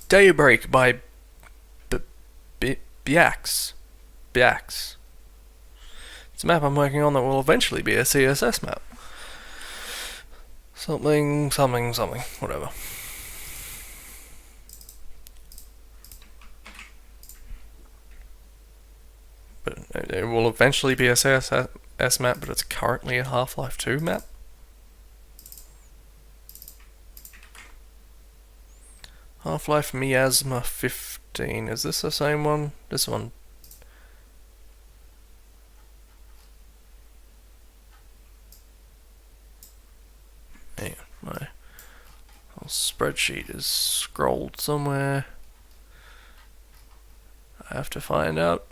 Daybreak by Byax. Byax. It's a map I'm working on that will eventually be a CSS map. Something, whatever. But it will eventually be a CSS map, but it's currently a Half-Life 2 map. Half-Life Miasma 15. Is this the same one? This one. Hang on, my whole spreadsheet is scrolled somewhere. I have to find out.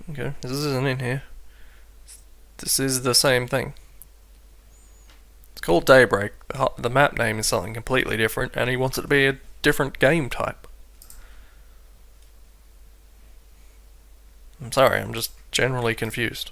Okay, this isn't in here. This is the same thing. It's called Daybreak. The map name is something completely different, and he wants it to be a different game type. I'm sorry, I'm just generally confused.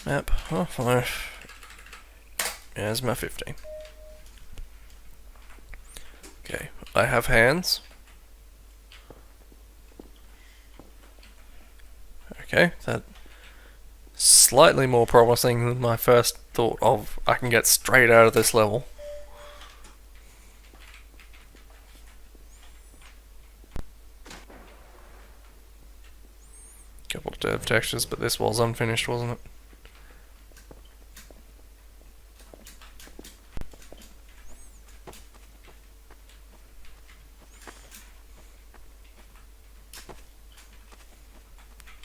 Map. Oh, fine. Here's map 15. Okay, I have hands. Okay, that slightly more promising than my first thought of I can get straight out of this level. Couple of dev textures, but this was unfinished, wasn't it?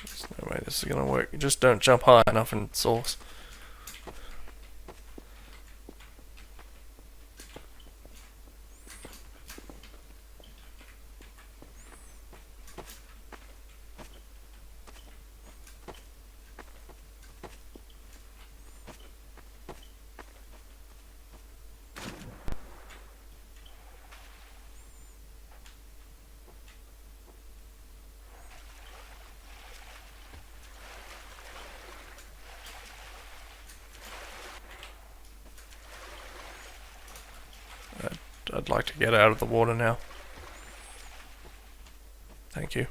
There's no way this is gonna work. You just don't jump high enough in source. I'd like to get out of the water now. Thank you.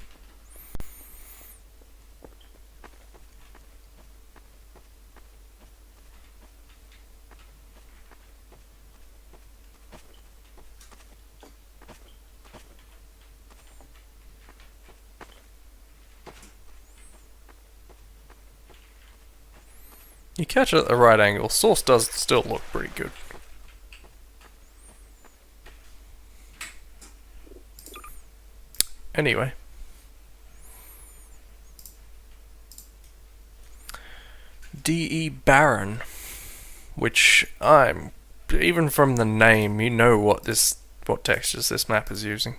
You catch it at the right angle. Source does still look pretty good. Anyway. DE Baron, which even from the name, you know what textures this map is using.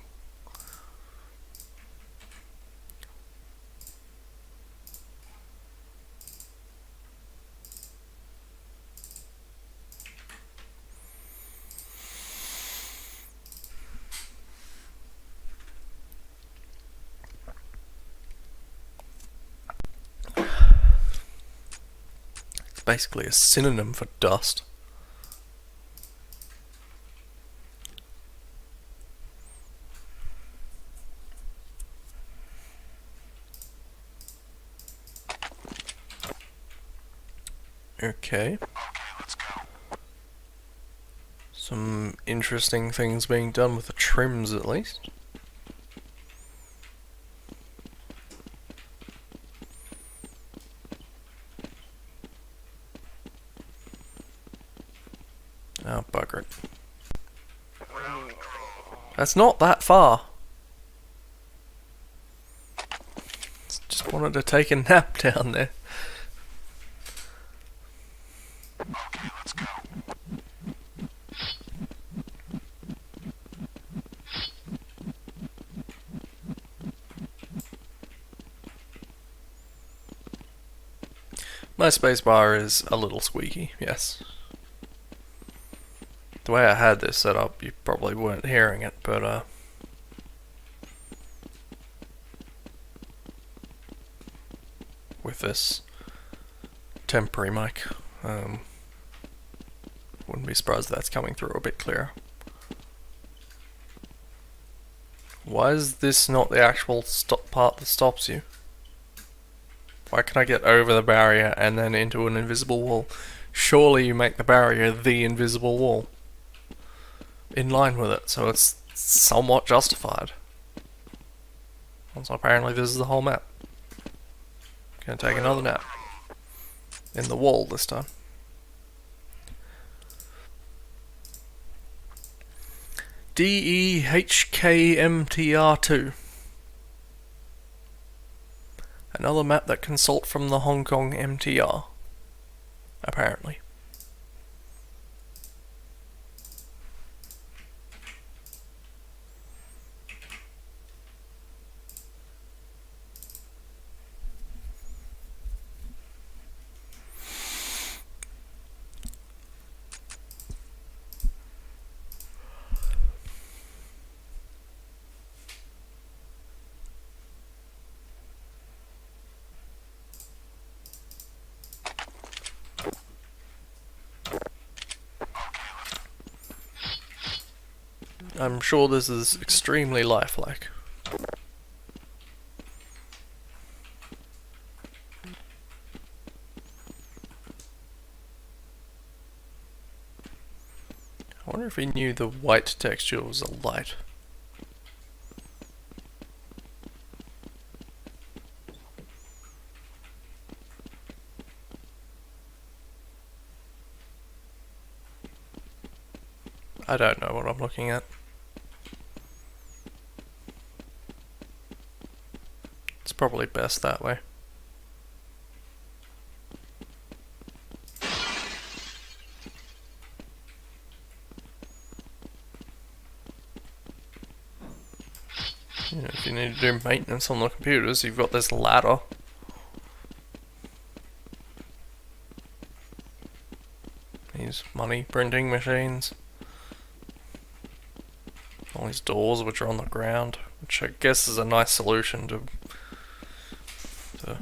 Basically a synonym for dust. Okay. Let's go. Some interesting things being done with the trims, at least. Oh, bugger it. That's not that far. Just wanted to take a nap down there. Okay, let's go. My spacebar is a little squeaky, yes. The way I had this set up, you probably weren't hearing it, but with this temporary mic, wouldn't be surprised if that's coming through a bit clearer. Why is this not the actual stop part that stops you? Why can I get over the barrier and then into an invisible wall? Surely you make the barrier the invisible wall. In line with it, so it's somewhat justified. Also, apparently this is the whole map. Gonna take another nap. In the wall this time. DEHKMTR2. Another map that can salt from the Hong Kong MTR. Apparently. I'm sure this is extremely lifelike. I wonder if he knew the white texture was a light. I don't know what I'm looking at. It's probably best that way. You know, if you need to do maintenance on the computers, you've got this ladder. These money printing machines. All these doors which are on the ground, which I guess is a nice solution to the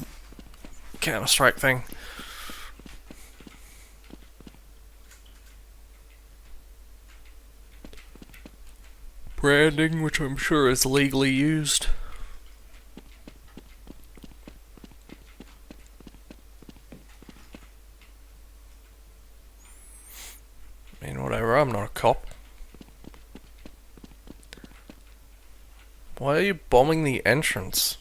Counter-Strike thing. Branding, which I'm sure is legally used. I mean, whatever, I'm not a cop. Why are you bombing the entrance?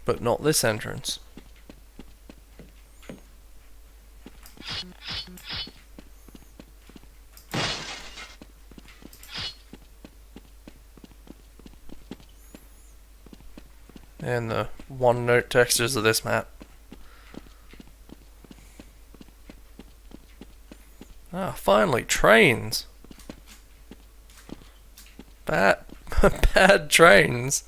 But not this entrance. And the one-note textures of this map. Ah, finally, trains. Bad trains.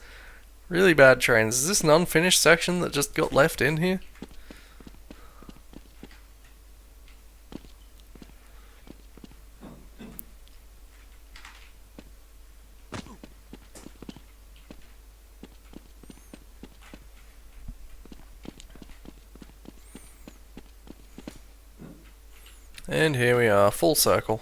Really bad trains. Is this an unfinished section that just got left in here? And here we are, full circle.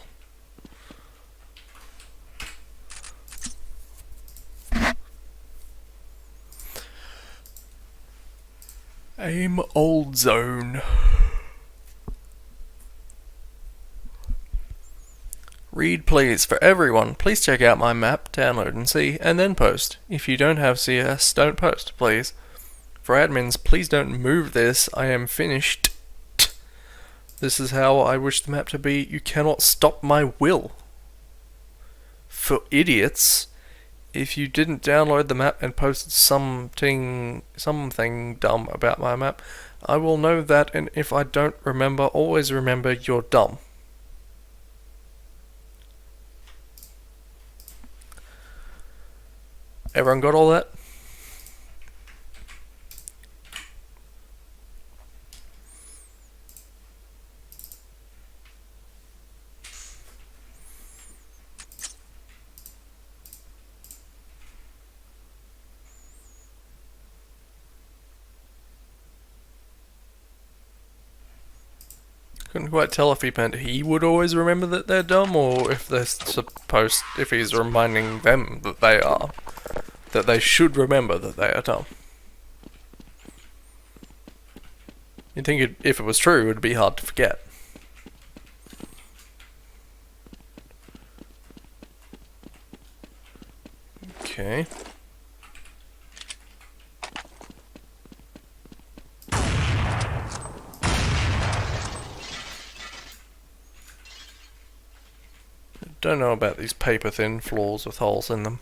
Aim old zone. Read please for everyone. Please check out my map, download and see, and then post. If you don't have CS, don't post, please. For admins, please don't move this. I am finished. This is how I wish the map to be. You cannot stop my will. For idiots, if you didn't download the map and posted something dumb about my map, I will know that, and if I don't remember, always remember you're dumb. Everyone got all that? Couldn't quite tell if he meant he would always remember that they're dumb, or if they're supposed, if he's reminding them that they are, that they should remember that they are dumb. You'd think if it was true, it would be hard to forget. Okay. Don't know about these paper thin floors with holes in them.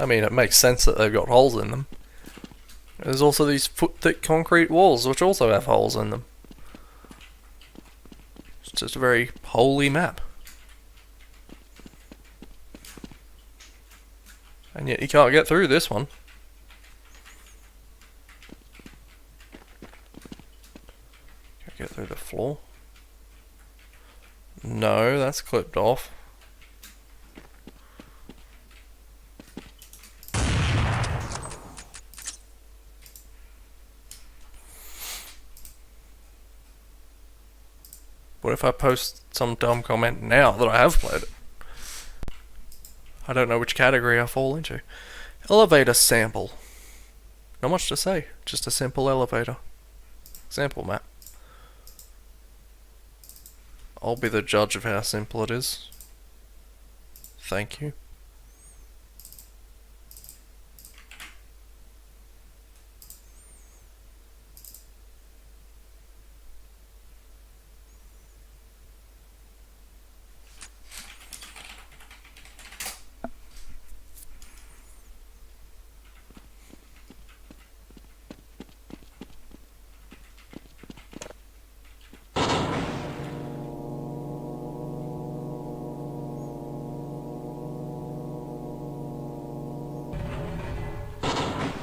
I mean, it makes sense that they've got holes in them. There's also these foot thick concrete walls which also have holes in them. It's just a very holy map. And yet you can't get through this one. Can I get through the floor? No, that's clipped off. What if I post some dumb comment now that I have played it? I don't know which category I fall into. Elevator sample. Not much to say, just a simple elevator. Example map. I'll be the judge of how simple it is. Thank you.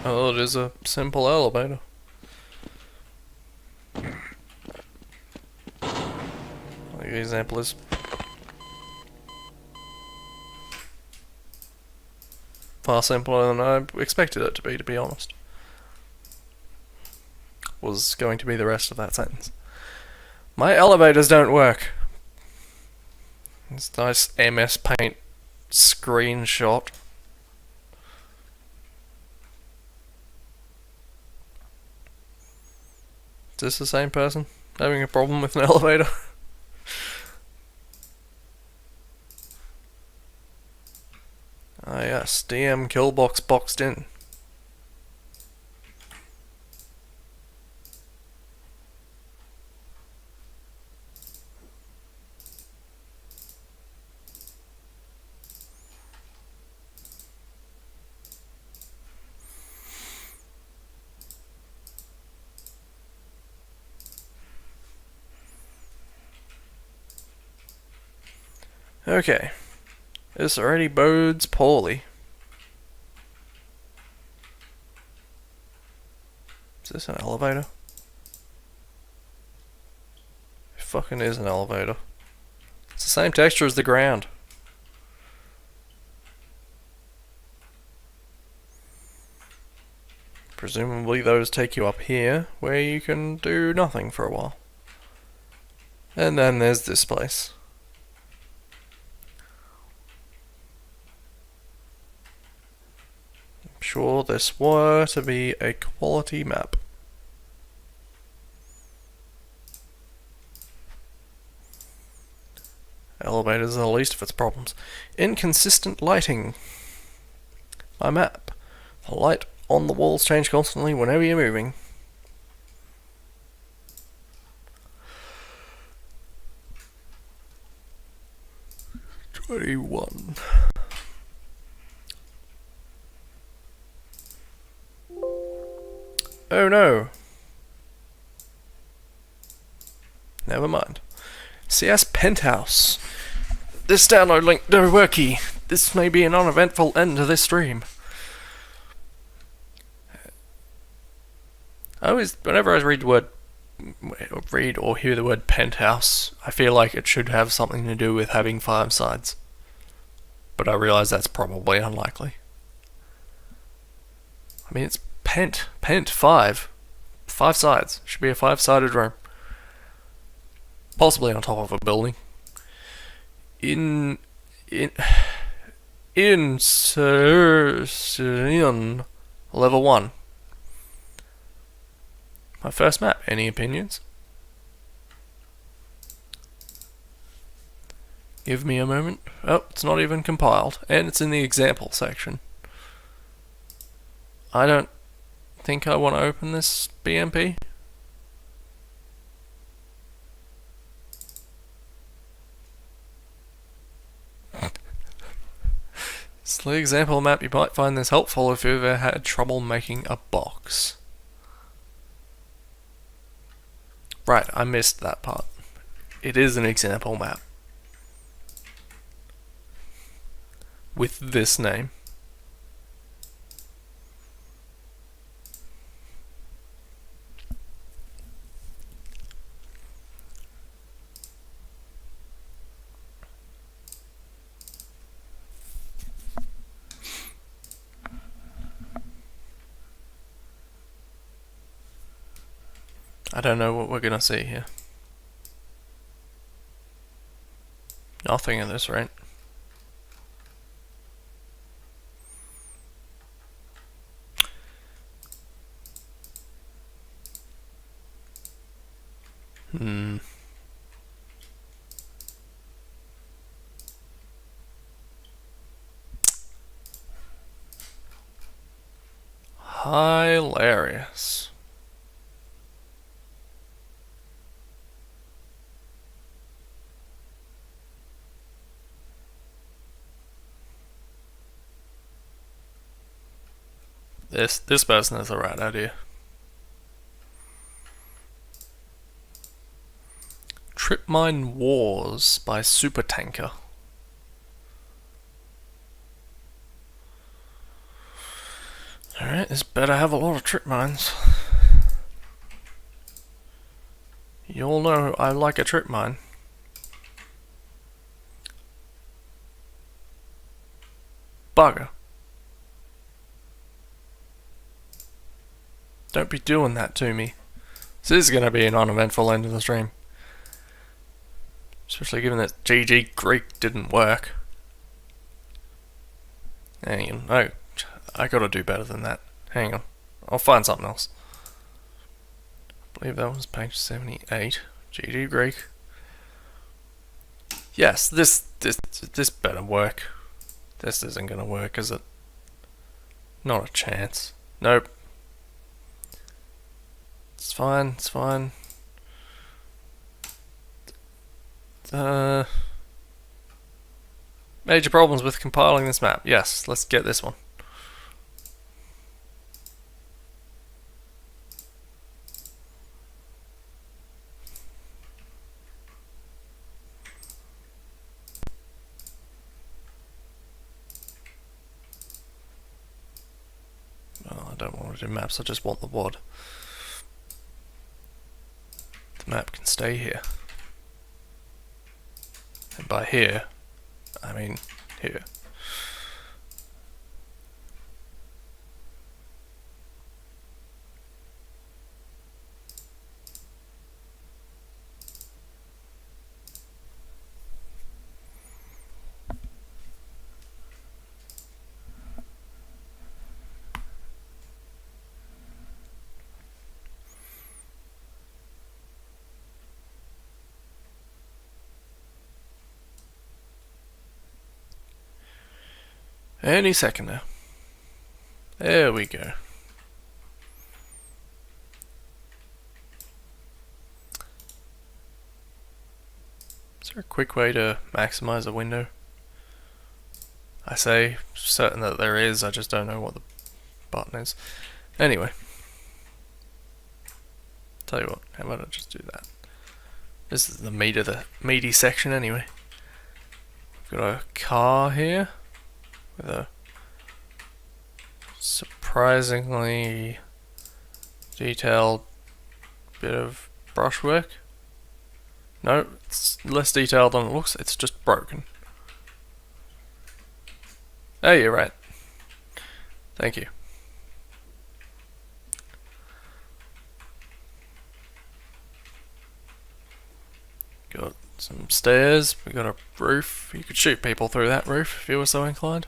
Oh, it is a simple elevator. The example is far simpler than I expected it to be honest. Was going to be the rest of that sentence. My elevators don't work. This nice MS Paint screenshot. Is this the same person having a problem with an elevator? Ah yes, DM killbox boxed in. Okay, this already bodes poorly. Is this an elevator? It fucking is an elevator. It's the same texture as the ground. Presumably those take you up here, where you can do nothing for a while. And then there's this place. I'm sure this were to be a quality map. Elevators are the least of its problems. Inconsistent lighting. My map. The light on the walls change constantly whenever you're moving. $21. Oh no. Never mind. CS Penthouse. This download link no worky. This may be an uneventful end to this stream. Whenever I read or hear the word penthouse, I feel like it should have something to do with having 5 sides. But I realise that's probably unlikely. I mean, it's pent 5. 5 sides. Should be a 5-sided room. Possibly on top of a building. Insertion level 1. My first map. Any opinions? Give me a moment. Oh, it's not even compiled. And it's in the example section. I don't think I want to open this BMP. It's the example map. You might find this helpful if you've ever had trouble making a box. Right, I missed that part. It is an example map. With this name. I don't know what we're gonna see here. Nothing at this rate. Hilarious. This person has the right idea. Trip Mine Wars by Supertanker. Alright, this better have a lot of trip mines. You all know I like a trip mine. Bugger. Don't be doing that to me. This is going to be an uneventful end of the stream. Especially given that GG Greek didn't work. Hang on. No, I gotta do better than that. Hang on. I'll find something else. I believe that was page 78. GG Greek. Yes, this better work. This isn't gonna work, is it? Not a chance. Nope. It's fine, it's fine. Major problems with compiling this map. Yes, let's get this one. Well, I don't want to do maps, I just want the WOD. The map can stay here. And by here, I mean here. Any second now. There we go. Is there a quick way to maximize a window? I say certain that there is, I just don't know what the button is. Anyway. Tell you what, how about I just do that? This is the meat of the meaty section anyway. We've got a car here with a surprisingly detailed bit of brushwork. No, it's less detailed than it looks, it's just broken. Oh, you're right. Thank you. Got some stairs, we got a roof. You could shoot people through that roof if you were so inclined.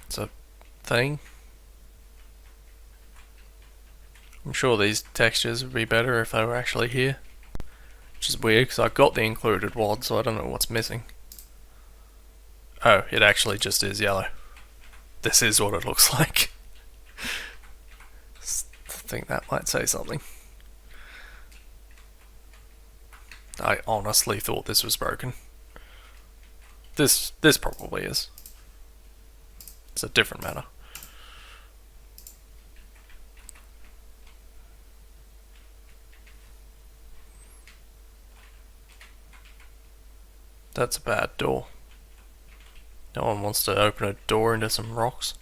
It's a thing. I'm sure these textures would be better if they were actually here. Which is weird, because I got the included WOD, so I don't know what's missing. Oh, it actually just is yellow. This is what it looks like. I think that might say something. I honestly thought this was broken. This probably is. It's a different matter. That's a bad door. No one wants to open a door into some rocks.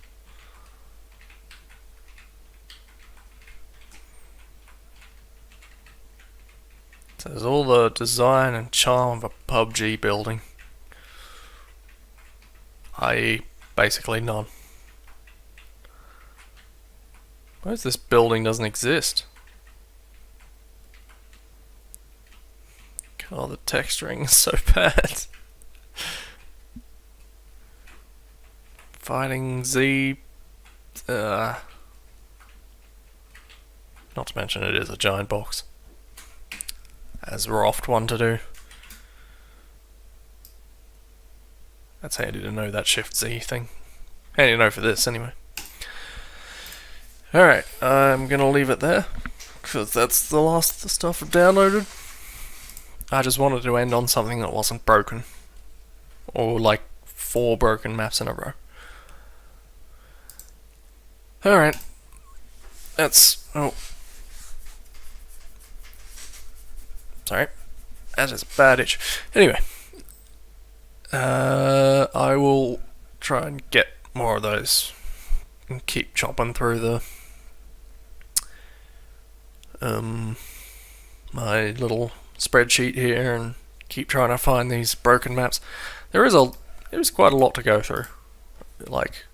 So there's all the design and charm of a PUBG building. I.e. basically none. Where's this building doesn't exist? Oh, the texturing is so bad. Fighting Z. Not to mention it is a giant box. As we're oft one to do. That's handy to know, that Shift Z thing. Handy to know for this, anyway. Alright, I'm gonna leave it there, because that's the last of the stuff I've downloaded. I just wanted to end on something that wasn't broken. Or like 4 broken maps in a row. Alright. That's... oh. Sorry. That is a bad itch. Anyway. I will try and get more of those. And keep chopping through the... my little spreadsheet here and keep trying to find these broken maps. There's quite a lot to go through. Like,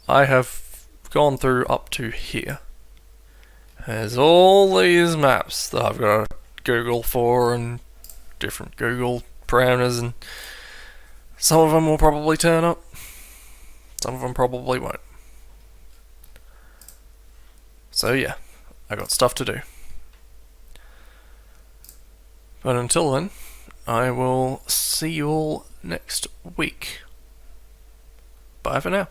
I have gone through up to here. There's all these maps that I've got to Google for and different Google parameters, and some of them will probably turn up, some of them probably won't. So yeah, I got stuff to do. But until then, I will see you all next week. Bye for now.